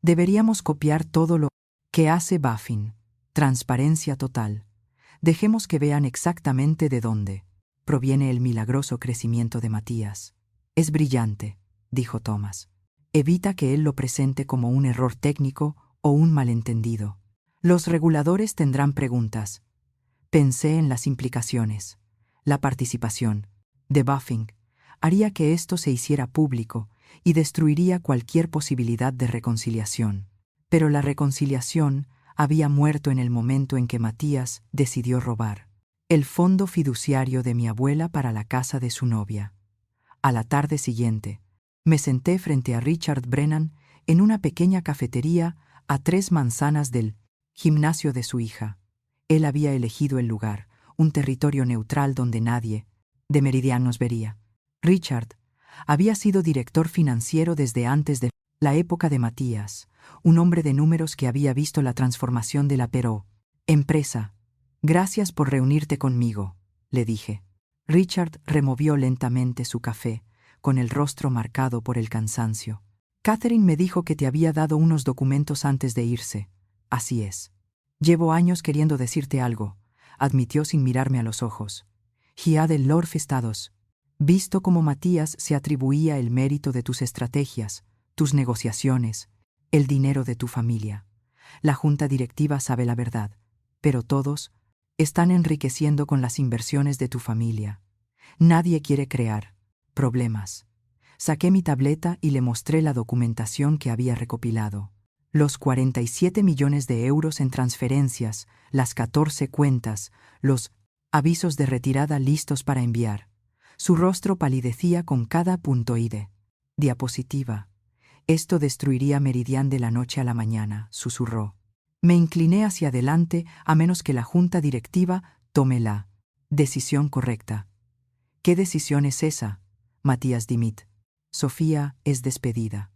[SPEAKER 1] Deberíamos copiar todo lo que hace Baffin. Transparencia total. Dejemos que vean exactamente de dónde proviene el milagroso crecimiento de Matías. Es brillante, dijo Thomas. Evita que él lo presente como un error técnico o un malentendido. Los reguladores tendrán preguntas. Pensé en las implicaciones. La participación de Buffing haría que esto se hiciera público y destruiría cualquier posibilidad de reconciliación. Pero la reconciliación había muerto en el momento en que Matías decidió robar el fondo fiduciario de mi abuela para la casa de su novia. A la tarde siguiente, me senté frente a Richard Brennan en una pequeña cafetería a 3 manzanas del gimnasio de su hija. Él había elegido el lugar, un territorio neutral donde nadie de Meridian nos vería. Richard había sido director financiero desde antes de la época de Matías, un hombre de números que había visto la transformación de la empresa. «Gracias por reunirte conmigo», le dije. Richard removió lentamente su café, con el rostro marcado por el cansancio. «Catherine me dijo que te había dado unos documentos antes de irse. Así es. Llevo años queriendo decirte algo», admitió sin mirarme a los ojos. «Gia del Lord Estados. Visto cómo Matías se atribuía el mérito de tus estrategias, tus negociaciones, el dinero de tu familia. La junta directiva sabe la verdad, pero todos están enriqueciendo con las inversiones de tu familia. Nadie quiere crear problemas». Saqué mi tableta y le mostré la documentación que había recopilado. Los 47 millones de euros en transferencias, las 14 cuentas, los avisos de retirada listos para enviar. Su rostro palidecía con cada punto y de diapositiva. «Esto destruiría Meridian de la noche a la mañana», susurró. Me incliné hacia adelante a menos que la junta directiva tome la decisión correcta. «¿Qué decisión es esa, Matías Dimit?» «Sofía es despedida.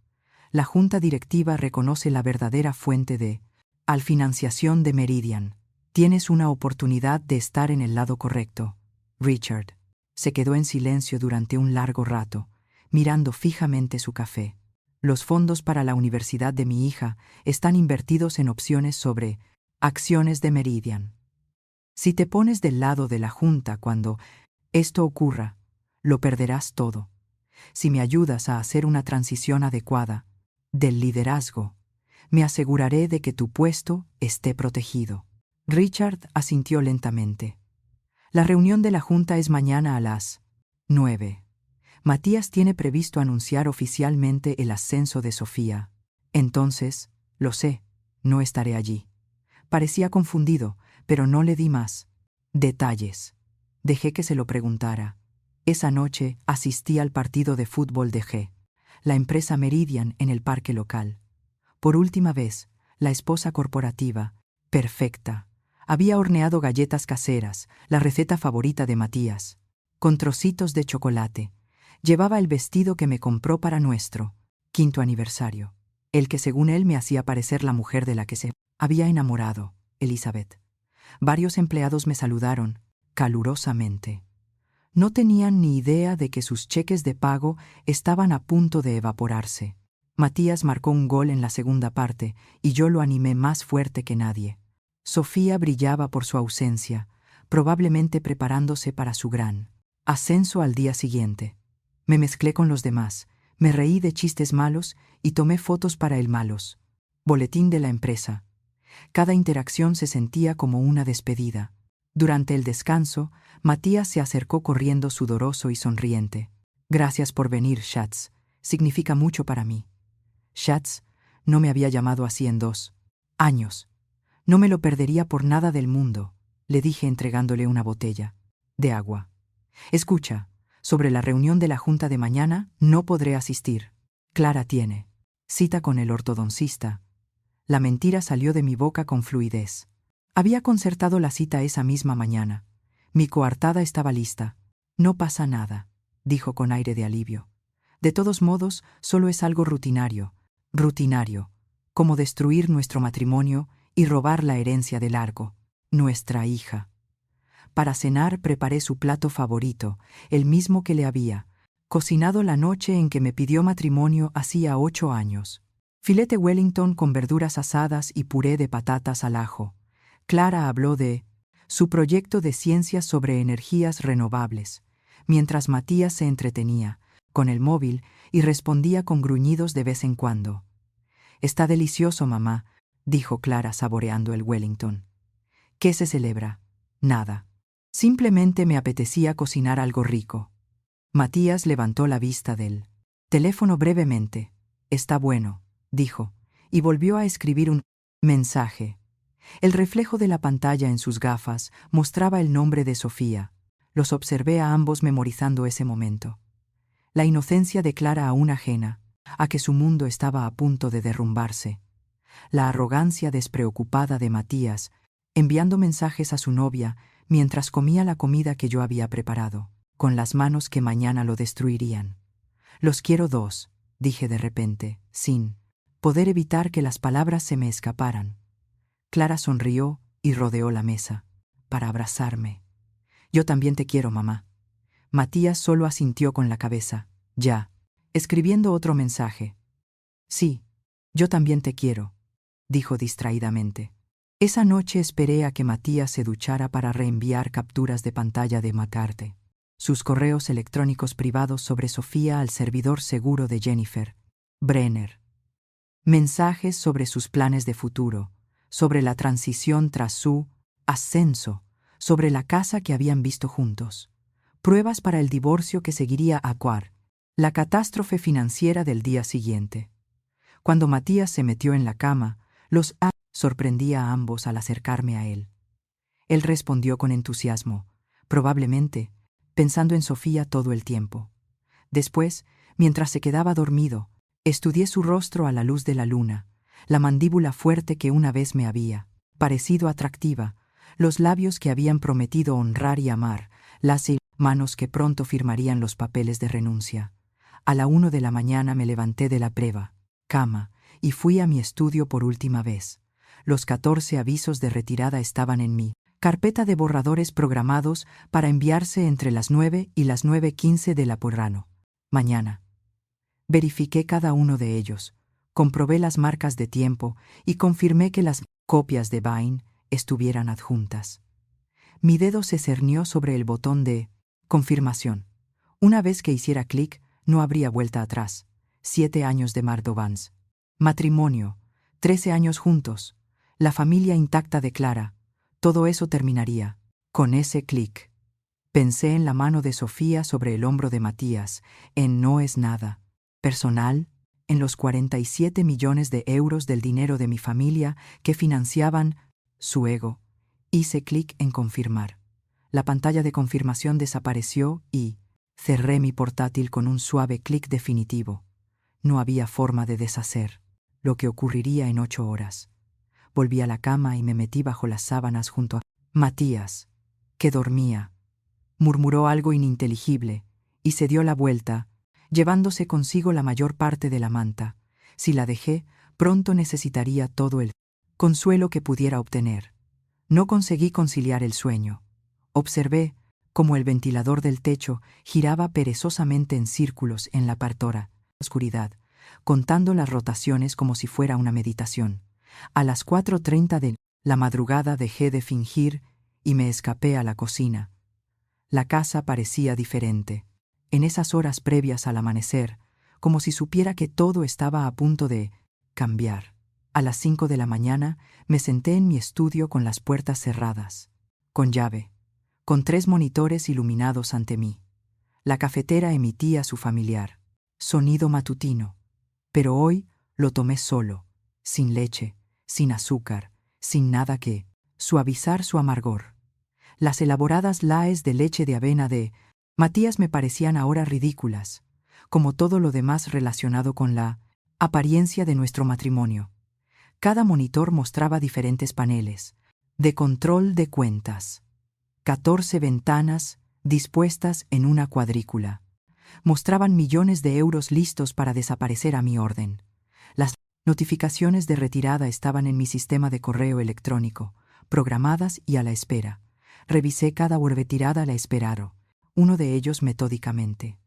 [SPEAKER 1] La junta directiva reconoce la verdadera fuente de al financiación de Meridian. Tienes una oportunidad de estar en el lado correcto». Richard se quedó en silencio durante un largo rato, mirando fijamente su café. «Los fondos para la universidad de mi hija están invertidos en opciones sobre acciones de Meridian. Si te pones del lado de la junta cuando esto ocurra, lo perderás todo. Si me ayudas a hacer una transición adecuada del liderazgo, me aseguraré de que tu puesto esté protegido». Richard asintió lentamente. «La reunión de la junta es mañana a las 9. Matías tiene previsto anunciar oficialmente el ascenso de Sofía. Entonces, lo sé, no estaré allí». Parecía confundido, pero no le di más detalles. Dejé que se lo preguntara. Esa noche asistí al partido de fútbol de la empresa Meridian en el parque local. Por última vez, la esposa corporativa, perfecta, había horneado galletas caseras, la receta favorita de Matías, con trocitos de chocolate. Llevaba el vestido que me compró para nuestro 5º aniversario, el que según él me hacía parecer la mujer de la que se había enamorado, Elizabeth. Varios empleados me saludaron calurosamente. No tenían ni idea de que sus cheques de pago estaban a punto de evaporarse. Matías marcó un gol en la segunda parte y yo lo animé más fuerte que nadie. Sofía brillaba por su ausencia, probablemente preparándose para su gran ascenso al día siguiente. Me mezclé con los demás, me reí de chistes malos y tomé fotos para el malos boletín de la empresa. Cada interacción se sentía como una despedida. Durante el descanso, Matías se acercó corriendo sudoroso y sonriente. «Gracias por venir, Schatz. Significa mucho para mí». Schatz no me había llamado así en 2 años. «No me lo perdería por nada del mundo», le dije entregándole una botella de agua. «Escucha, sobre la reunión de la junta de mañana no podré asistir. Clara tiene cita con el ortodoncista». La mentira salió de mi boca con fluidez. Había concertado la cita esa misma mañana. Mi coartada estaba lista. «No pasa nada», dijo con aire de alivio. «De todos modos, solo es algo rutinario, como destruir nuestro matrimonio y robar la herencia de Largo, nuestra hija». Para cenar preparé su plato favorito, el mismo que le había cocinado la noche en que me pidió matrimonio hacía 8 años. Filete Wellington con verduras asadas y puré de patatas al ajo. Clara habló de su proyecto de ciencias sobre energías renovables, mientras Matías se entretenía con el móvil y respondía con gruñidos de vez en cuando. «Está delicioso, mamá», dijo Clara saboreando el Wellington. «¿Qué se celebra?» «Nada. Simplemente me apetecía cocinar algo rico. Matías levantó la vista del teléfono brevemente. Está bueno, dijo, y volvió a escribir un mensaje. El reflejo de la pantalla en sus gafas mostraba el nombre de Sofía. Los observé a ambos memorizando ese momento. La inocencia de Clara aún ajena, a que su mundo estaba a punto de derrumbarse. La arrogancia despreocupada de Matías, enviando mensajes a su novia mientras comía la comida que yo había preparado, con las manos que mañana lo destruirían. Los quiero dos, dije de repente, sin poder evitar que las palabras se me escaparan. Clara sonrió y rodeó la mesa, para abrazarme. Yo también te quiero, mamá. Matías solo asintió con la cabeza, ya, escribiendo otro mensaje. Sí, yo también te quiero, dijo distraídamente. Esa noche esperé a que Matías se duchara para reenviar capturas de pantalla de Macarte, sus correos electrónicos privados sobre Sofía al servidor seguro de Jennifer Brenner. Mensajes sobre sus planes de futuro, sobre la transición tras su ascenso, sobre la casa que habían visto juntos. Pruebas para el divorcio que seguiría a Cuar, la catástrofe financiera del día siguiente. Cuando Matías se metió en la cama, sorprendía a ambos al acercarme a él. Él respondió con entusiasmo, probablemente, pensando en Sofía todo el tiempo. Después, mientras se quedaba dormido, estudié su rostro a la luz de la luna, la mandíbula fuerte que una vez me había parecido atractiva, los labios que habían prometido honrar y amar, las manos que pronto firmarían los papeles de renuncia. A la 1 de la mañana me levanté de la cama y fui a mi estudio por última vez. Los 14 avisos de retirada estaban en mi carpeta de borradores programados para enviarse entre las 9 y las 9:15 de la mañana. Verifiqué cada uno de ellos, comprobé las marcas de tiempo y confirmé que las copias de Vine estuvieran adjuntas. Mi dedo se cernió sobre el botón de confirmación. Una vez que hiciera clic, no habría vuelta atrás. 7 años de Mardovans. Matrimonio, 13 años juntos, la familia intacta de Clara. Todo eso terminaría con ese clic. Pensé en la mano de Sofía sobre el hombro de Matías, en no es nada personal, en los 47 millones de euros del dinero de mi familia que financiaban su ego. Hice clic en confirmar. La pantalla de confirmación desapareció y cerré mi portátil con un suave clic definitivo. No había forma de deshacer lo que ocurriría en 8 horas. Volví a la cama y me metí bajo las sábanas junto a Matías, que dormía. Murmuró algo ininteligible y se dio la vuelta, llevándose consigo la mayor parte de la manta. Si la dejé, pronto necesitaría todo el consuelo que pudiera obtener. No conseguí conciliar el sueño. Observé cómo el ventilador del techo giraba perezosamente en círculos en la oscuridad, contando las rotaciones como si fuera una meditación. A las 4:30 de la madrugada dejé de fingir y me escapé a la cocina. La casa parecía diferente, en esas horas previas al amanecer, como si supiera que todo estaba a punto de cambiar. A las 5 de la mañana me senté en mi estudio con las puertas cerradas, con llave, con 3 monitores iluminados ante mí. La cafetera emitía su familiar sonido matutino, pero hoy lo tomé solo, sin leche, sin azúcar, sin nada que suavizar su amargor. Las elaboradas laes de leche de avena de Matías me parecían ahora ridículas, como todo lo demás relacionado con la apariencia de nuestro matrimonio. Cada monitor mostraba diferentes paneles de control de cuentas. 14 ventanas dispuestas en una cuadrícula. Mostraban millones de euros listos para desaparecer a mi orden. Las notificaciones de retirada estaban en mi sistema de correo electrónico, programadas y a la espera. Revisé cada retirada a la espera, uno de ellos metódicamente.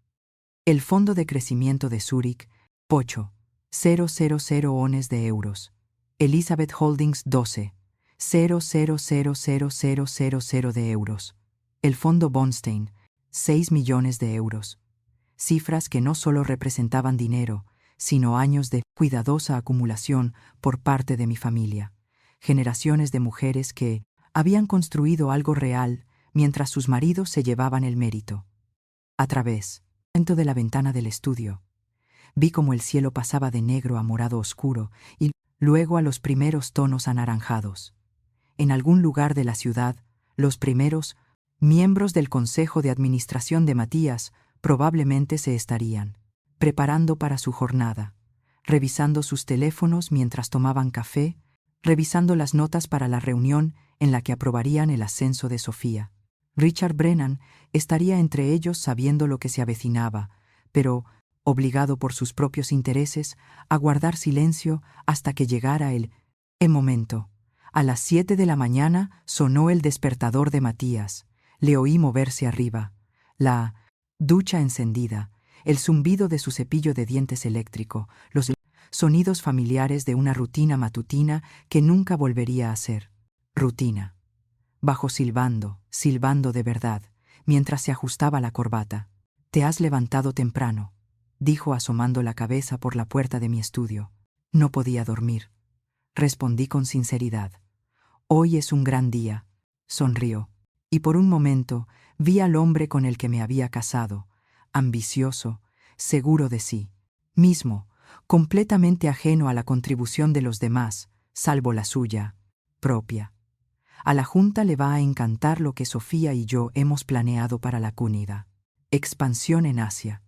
[SPEAKER 1] El Fondo de Crecimiento de Zúrich, 8,000 ones de euros. Elizabeth Holdings 12, 0,00000 de euros. El Fondo Bonstein, 6 millones de euros. Cifras que no solo representaban dinero, sino años de cuidadosa acumulación por parte de mi familia. Generaciones de mujeres que habían construido algo real mientras sus maridos se llevaban el mérito. A través de la ventana del estudio, vi cómo el cielo pasaba de negro a morado oscuro y luego a los primeros tonos anaranjados. En algún lugar de la ciudad, los primeros miembros del Consejo de Administración de Matías probablemente se estarían preparando para su jornada, revisando sus teléfonos mientras tomaban café, revisando las notas para la reunión en la que aprobarían el ascenso de Sofía. Richard Brennan estaría entre ellos sabiendo lo que se avecinaba, pero obligado por sus propios intereses a guardar silencio hasta que llegara el momento. A las 7 de la mañana sonó el despertador de Matías. Le oí moverse arriba, la ducha encendida, el zumbido de su cepillo de dientes eléctrico, los sonidos familiares de una rutina matutina que nunca volvería a ser rutina. Bajó silbando de verdad, mientras se ajustaba la corbata. «Te has levantado temprano», dijo asomando la cabeza por la puerta de mi estudio. «No podía dormir», respondí con sinceridad. «Hoy es un gran día», sonrió, y por un momento vi al hombre con el que me había casado, ambicioso, seguro de sí mismo, completamente ajeno a la contribución de los demás, salvo la suya propia. A la Junta le va a encantar lo que Sofía y yo hemos planeado para la Cúnida. Expansión en Asia.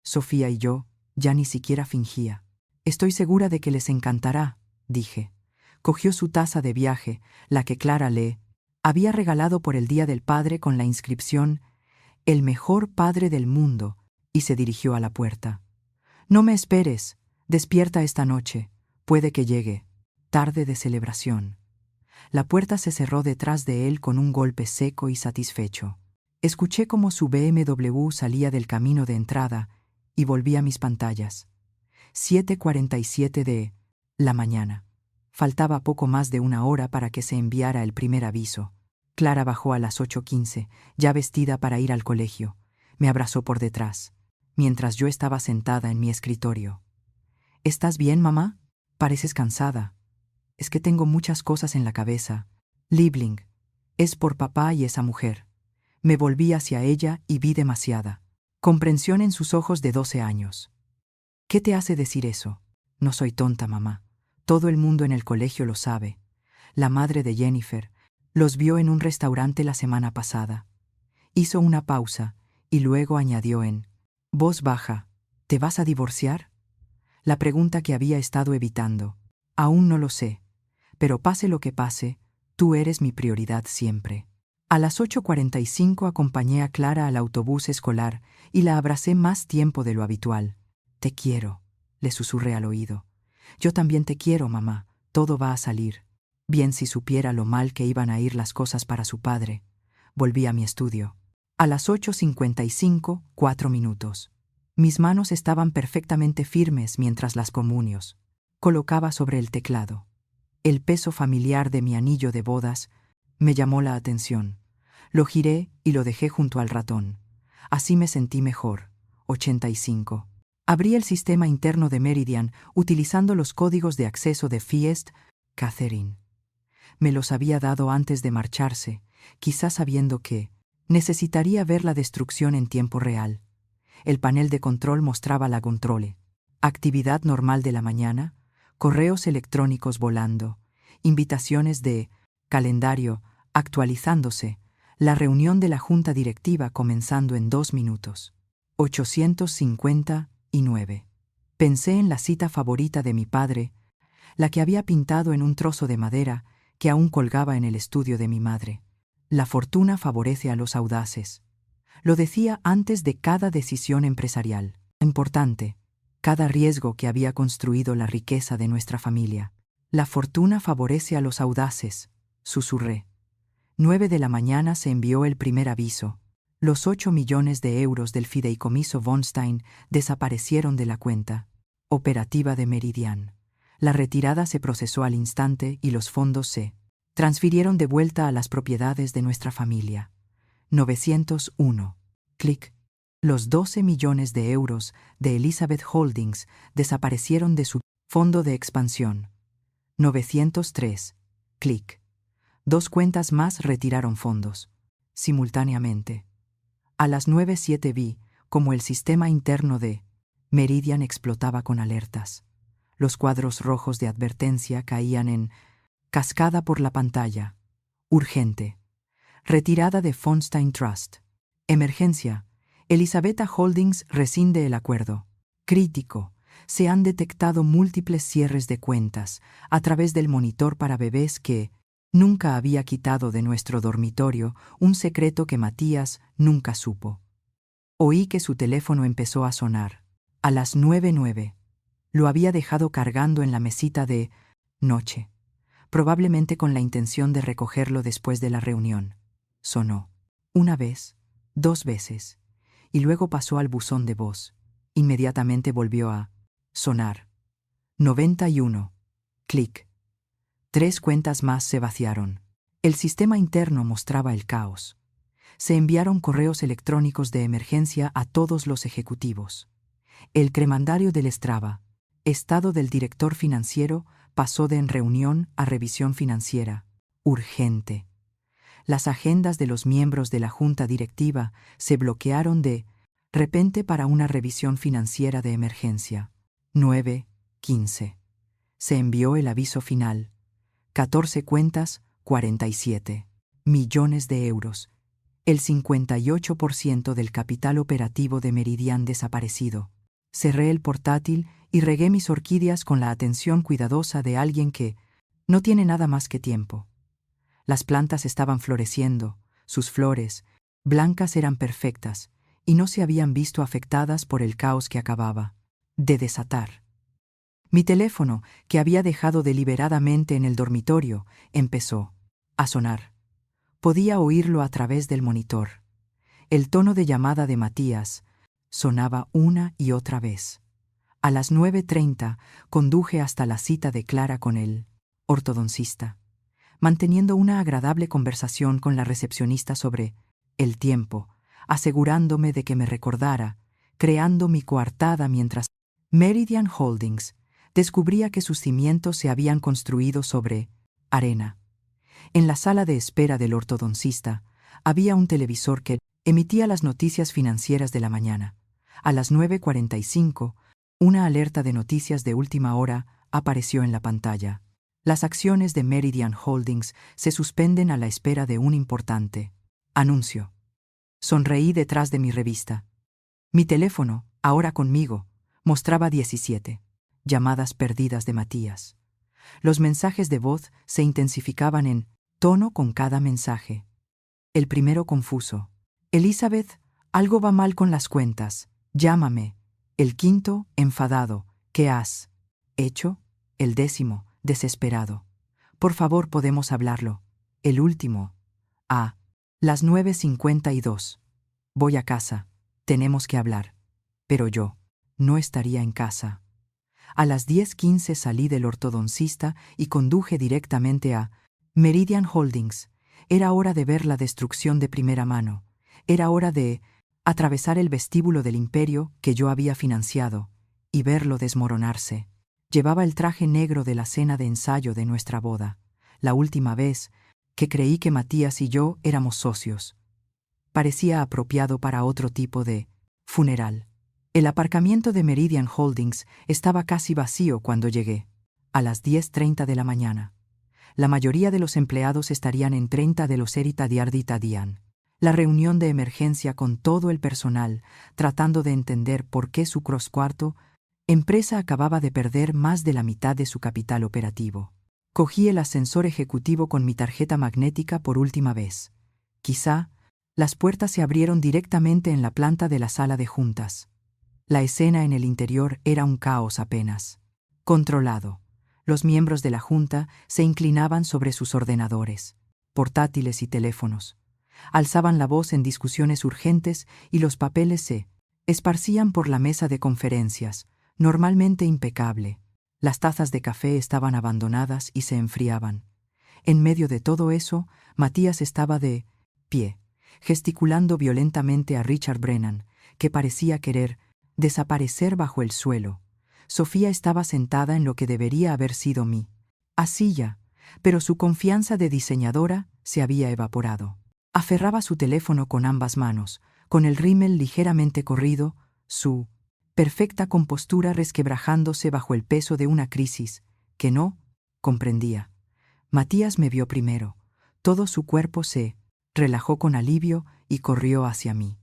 [SPEAKER 1] Sofía y yo ya ni siquiera fingía. «Estoy segura de que les encantará», dije. Cogió su taza de viaje, la que Clara le había regalado por el Día del Padre con la inscripción «El mejor padre del mundo», y se dirigió a la puerta. «No me esperes, despierta esta noche, puede que llegue. Tarde de celebración». La puerta se cerró detrás de él con un golpe seco y satisfecho. Escuché cómo su BMW salía del camino de entrada y volví a mis pantallas. 7:47 de la mañana. Faltaba poco más de una hora para que se enviara el primer aviso. Clara bajó a las 8:15, ya vestida para ir al colegio. Me abrazó por detrás, mientras yo estaba sentada en mi escritorio. «¿Estás bien, mamá? Pareces cansada». «Es que tengo muchas cosas en la cabeza. Liebling, es por papá y esa mujer». Me volví hacia ella y vi demasiada comprensión en sus ojos de 12 años. «¿Qué te hace decir eso?» «No soy tonta, mamá. Todo el mundo en el colegio lo sabe. La madre de Jennifer los vio en un restaurante la semana pasada». Hizo una pausa y luego añadió en voz baja: «¿Te vas a divorciar?». La pregunta que había estado evitando. «Aún no lo sé. Pero pase lo que pase, tú eres mi prioridad siempre». A las 8:45 acompañé a Clara al autobús escolar y la abracé más tiempo de lo habitual. «Te quiero», le susurré al oído. «Yo también te quiero, mamá. Todo va a salir bien». Si supiera lo mal que iban a ir las cosas para su padre. Volví a mi estudio. A las 8:55, 4 minutos. Mis manos estaban perfectamente firmes mientras las comunios colocaba sobre el teclado. El peso familiar de mi anillo de bodas me llamó la atención. Lo giré y lo dejé junto al ratón. Así me sentí mejor. 85. Abrí el sistema interno de Meridian utilizando los códigos de acceso de Fiest. Catherine me los había dado antes de marcharse, quizás sabiendo que necesitaría ver la destrucción en tiempo real. El panel de control mostraba la controle. Actividad normal de la mañana, correos electrónicos volando, invitaciones de calendario actualizándose, la reunión de la junta directiva comenzando en 2 minutos. 859. Pensé en la cita favorita de mi padre, la que había pintado en un trozo de madera que aún colgaba en el estudio de mi madre. «La fortuna favorece a los audaces». Lo decía antes de cada decisión empresarial importante, cada riesgo que había construido la riqueza de nuestra familia. «La fortuna favorece a los audaces», susurré. 9 de la mañana se envió el primer aviso. Los 8 millones de euros del fideicomiso von Stein desaparecieron de la cuenta operativa de Meridian. La retirada se procesó al instante y los fondos se transfirieron de vuelta a las propiedades de nuestra familia. 901. Clic. Los 12 millones de euros de Elizabeth Holdings desaparecieron de su fondo de expansión. 903. Clic. 2 cuentas más retiraron fondos. simultáneamente. A las 9:07 vi como el sistema interno de Meridian explotaba con alertas. Los cuadros rojos de advertencia caían en cascada por la pantalla. Urgente. Retirada de Fonstein Trust. Emergencia. Elizabeth Holdings rescinde el acuerdo. Crítico. Se han detectado múltiples cierres de cuentas a través del monitor para bebés que nunca había quitado de nuestro dormitorio un secreto que Matías nunca supo. Oí que su teléfono empezó a sonar. A las 9:09. Lo había dejado cargando en la mesita de noche, probablemente con la intención de recogerlo después de la reunión. Sonó. Una vez, 2 veces, y luego pasó al buzón de voz. Inmediatamente volvió a sonar. 91. Clic. 3 cuentas más se vaciaron. El sistema interno mostraba el caos. Se enviaron correos electrónicos de emergencia a todos los ejecutivos. El cremandario del Strava, estado del director financiero, pasó de en reunión a revisión financiera. Urgente. Las agendas de los miembros de la junta directiva se bloquearon de repente para una revisión financiera de emergencia. 9:15. Se envió el aviso final. 14 cuentas, 47 millones de euros. El 58% del capital operativo de Meridian desaparecido. Cerré el portátil y regué mis orquídeas con la atención cuidadosa de alguien que no tiene nada más que tiempo. Las plantas estaban floreciendo, sus flores, blancas, eran perfectas y no se habían visto afectadas por el caos que acababa de desatar. Mi teléfono, que había dejado deliberadamente en el dormitorio, empezó a sonar. Podía oírlo a través del monitor. El tono de llamada de Matías sonaba una y otra vez. A las 9:30 conduje hasta la cita de Clara con el ortodoncista, manteniendo una agradable conversación con la recepcionista sobre el tiempo, asegurándome de que me recordara, creando mi coartada mientras Meridian Holdings descubría que sus cimientos se habían construido sobre arena. En la sala de espera del ortodoncista había un televisor que emitía las noticias financieras de la mañana. A las 9:45, una alerta de noticias de última hora apareció en la pantalla. Las acciones de Meridian Holdings se suspenden a la espera de un importante anuncio. Sonreí detrás de mi revista. Mi teléfono, ahora conmigo, mostraba 17 llamadas perdidas de Matías. Los mensajes de voz se intensificaban en tono con cada mensaje. El primero confuso. Elizabeth, algo va mal con las cuentas. Llámame. El quinto, enfadado. ¿Qué has hecho? El 10º, desesperado. Por favor, podemos hablarlo. El último. Las 9:52. Voy a casa. Tenemos que hablar. Pero yo no estaría en casa. A las 10:15 salí del ortodoncista y conduje directamente a Meridian Holdings. Era hora de ver la destrucción de primera mano. Era hora de atravesar el vestíbulo del imperio que yo había financiado y verlo desmoronarse. Llevaba el traje negro de la cena de ensayo de nuestra boda, la última vez que creí que Matías y yo éramos socios. Parecía apropiado para otro tipo de funeral. El aparcamiento de Meridian Holdings estaba casi vacío cuando llegué, a las 10:30 de la mañana. La mayoría de los empleados estarían en 30 de los Erita Diarditadian. La reunión de emergencia con todo el personal, tratando de entender por qué su cross-cuarto empresa acababa de perder más de la mitad de su capital operativo. Cogí el ascensor ejecutivo con mi tarjeta magnética por última vez. Quizá las puertas se abrieron directamente en la planta de la sala de juntas. La escena en el interior era un caos apenas controlado. Los miembros de la junta se inclinaban sobre sus ordenadores, portátiles y teléfonos. Alzaban la voz en discusiones urgentes y los papeles se esparcían por la mesa de conferencias, normalmente impecable. Las tazas de café estaban abandonadas y se enfriaban. En medio de todo eso, Matías estaba de pie, gesticulando violentamente a Richard Brennan, que parecía querer desaparecer bajo el suelo. Sofía estaba sentada en lo que debería haber sido mi silla, pero su confianza de diseñadora se había evaporado. Aferraba su teléfono con ambas manos, con el rímel ligeramente corrido, su perfecta compostura resquebrajándose bajo el peso de una crisis que no comprendía. Matías me vio primero. Todo su cuerpo se relajó con alivio y corrió hacia mí.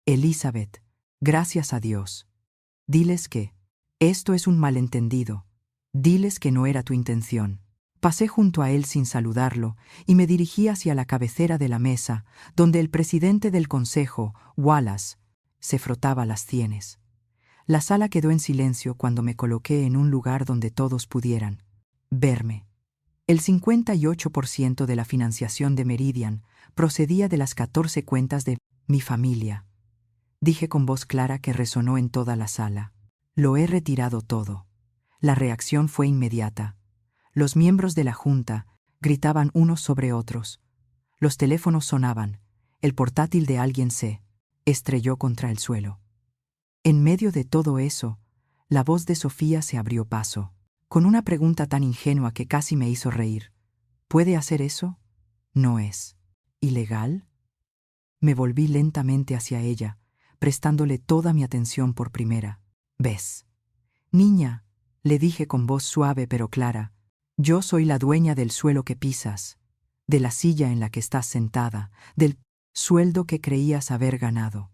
[SPEAKER 1] Elizabeth, gracias a Dios. Diles que esto es un malentendido. Diles que no era tu intención. Pasé junto a él sin saludarlo y me dirigí hacia la cabecera de la mesa, donde el presidente del consejo, Wallace, se frotaba las sienes. La sala quedó en silencio cuando me coloqué en un lugar donde todos pudieran verme. El 58% de la financiación de Meridian procedía de las 14 cuentas de mi familia. Dije con voz clara que resonó en toda la sala. Lo he retirado todo. La reacción fue inmediata. Los miembros de la junta gritaban unos sobre otros. Los teléfonos sonaban. El portátil de alguien se estrelló contra el suelo. En medio de todo eso, la voz de Sofía se abrió paso, con una pregunta tan ingenua que casi me hizo reír. ¿Puede hacer eso? ¿No es ilegal? Me volví lentamente hacia ella, prestándole toda mi atención por primera vez. Niña, le dije con voz suave pero clara, yo soy la dueña del suelo que pisas, de la silla en la que estás sentada, del sueldo que creías haber ganado.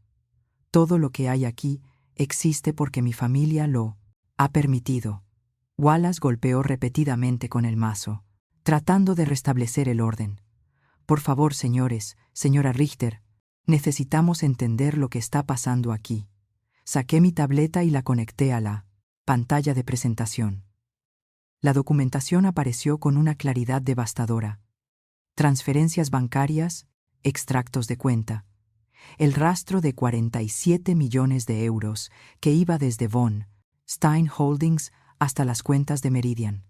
[SPEAKER 1] Todo lo que hay aquí existe porque mi familia lo ha permitido. Wallace golpeó repetidamente con el mazo, tratando de restablecer el orden. Por favor, señores, señora Richter, necesitamos entender lo que está pasando aquí. Saqué mi tableta y la conecté a la pantalla de presentación. La documentación apareció con una claridad devastadora. Transferencias bancarias, extractos de cuenta. El rastro de 47 millones de euros que iba desde Von Stein Holdings hasta las cuentas de Meridian.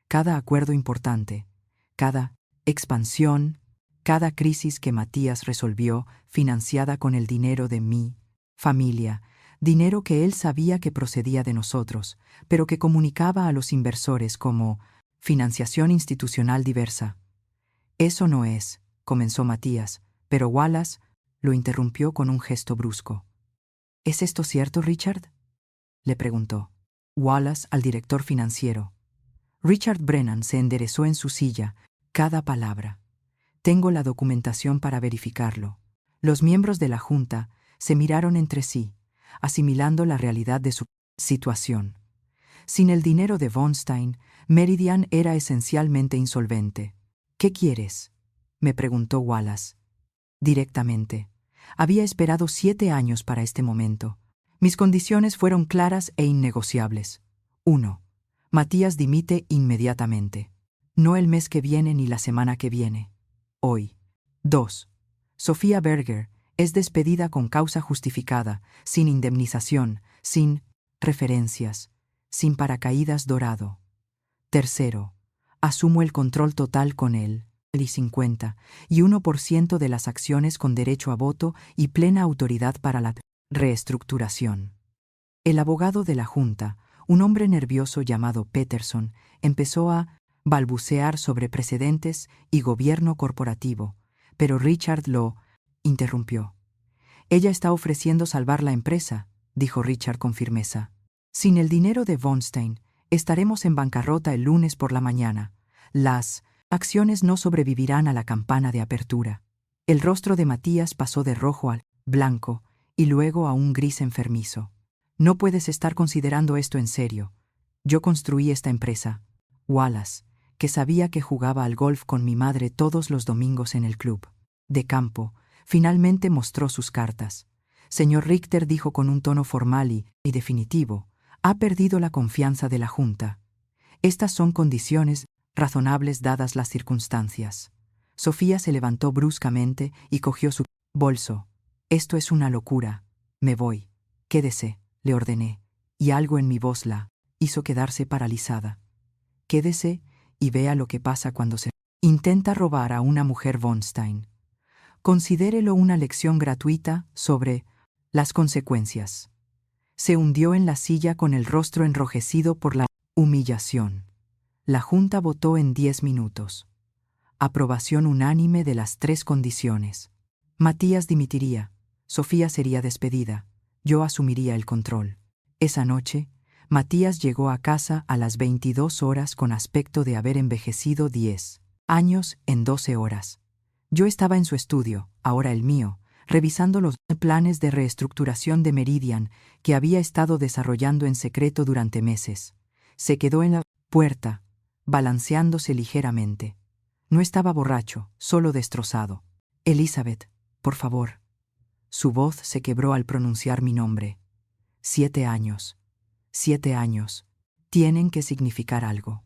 [SPEAKER 1] Cada acuerdo importante, cada expansión, cada crisis que Matías resolvió financiada con el dinero de mi familia, dinero que él sabía que procedía de nosotros, pero que comunicaba a los inversores como financiación institucional diversa. Eso no es, comenzó Matías, pero Wallace lo interrumpió con un gesto brusco. ¿Es esto cierto, Richard?, le preguntó Wallace al director financiero. Richard Brennan se enderezó en su silla, cada palabra. Tengo la documentación para verificarlo. Los miembros de la junta se miraron entre sí, asimilando la realidad de su situación. Sin el dinero de Von Stein, Meridian era esencialmente insolvente. ¿Qué quieres?, me preguntó Wallace. Directamente. Había esperado 7 años para este momento. Mis condiciones fueron claras e innegociables. 1. Matías dimite inmediatamente. No el mes que viene ni la semana que viene. Hoy. 2. Sofía Berger es despedida con causa justificada, sin indemnización, sin referencias, sin paracaídas dorado. 3. Asumo el control total con él. Y 50, y 1% de las acciones con derecho a voto y plena autoridad para la reestructuración. El abogado de la junta, un hombre nervioso llamado Peterson, empezó a balbucear sobre precedentes y gobierno corporativo, pero Richard lo interrumpió. Ella está ofreciendo salvar la empresa, dijo Richard con firmeza. Sin el dinero de Von Stein, estaremos en bancarrota el lunes por la mañana. Las acciones no sobrevivirán a la campana de apertura. El rostro de Matías pasó de rojo al blanco y luego a un gris enfermizo. No puedes estar considerando esto en serio. Yo construí esta empresa. Wallace, que sabía que jugaba al golf con mi madre todos los domingos en el club de campo, finalmente mostró sus cartas. Señor Richter, dijo con un tono formal y definitivo, ha perdido la confianza de la junta. Estas son condiciones razonables dadas las circunstancias. Sofía se levantó bruscamente y cogió su bolso. Esto es una locura. Me voy. Quédese, le ordené, y algo en mi voz la hizo quedarse paralizada. Quédese y vea lo que pasa cuando se intenta robar a una mujer Von Stein. Considérelo una lección gratuita sobre las consecuencias. Se hundió en la silla con el rostro enrojecido por la humillación. La junta votó en 10 minutos. Aprobación unánime de las 3 condiciones. Matías dimitiría, Sofía sería despedida, yo asumiría el control. Esa noche, Matías llegó a casa a las 22 horas con aspecto de haber envejecido 10 años en 12 horas. Yo estaba en su estudio, ahora el mío, revisando los planes de reestructuración de Meridian que había estado desarrollando en secreto durante meses. Se quedó en la puerta, balanceándose ligeramente. No estaba borracho, solo destrozado. Elizabeth, por favor. Su voz se quebró al pronunciar mi nombre. 7 años. 7 años. Tienen que significar algo.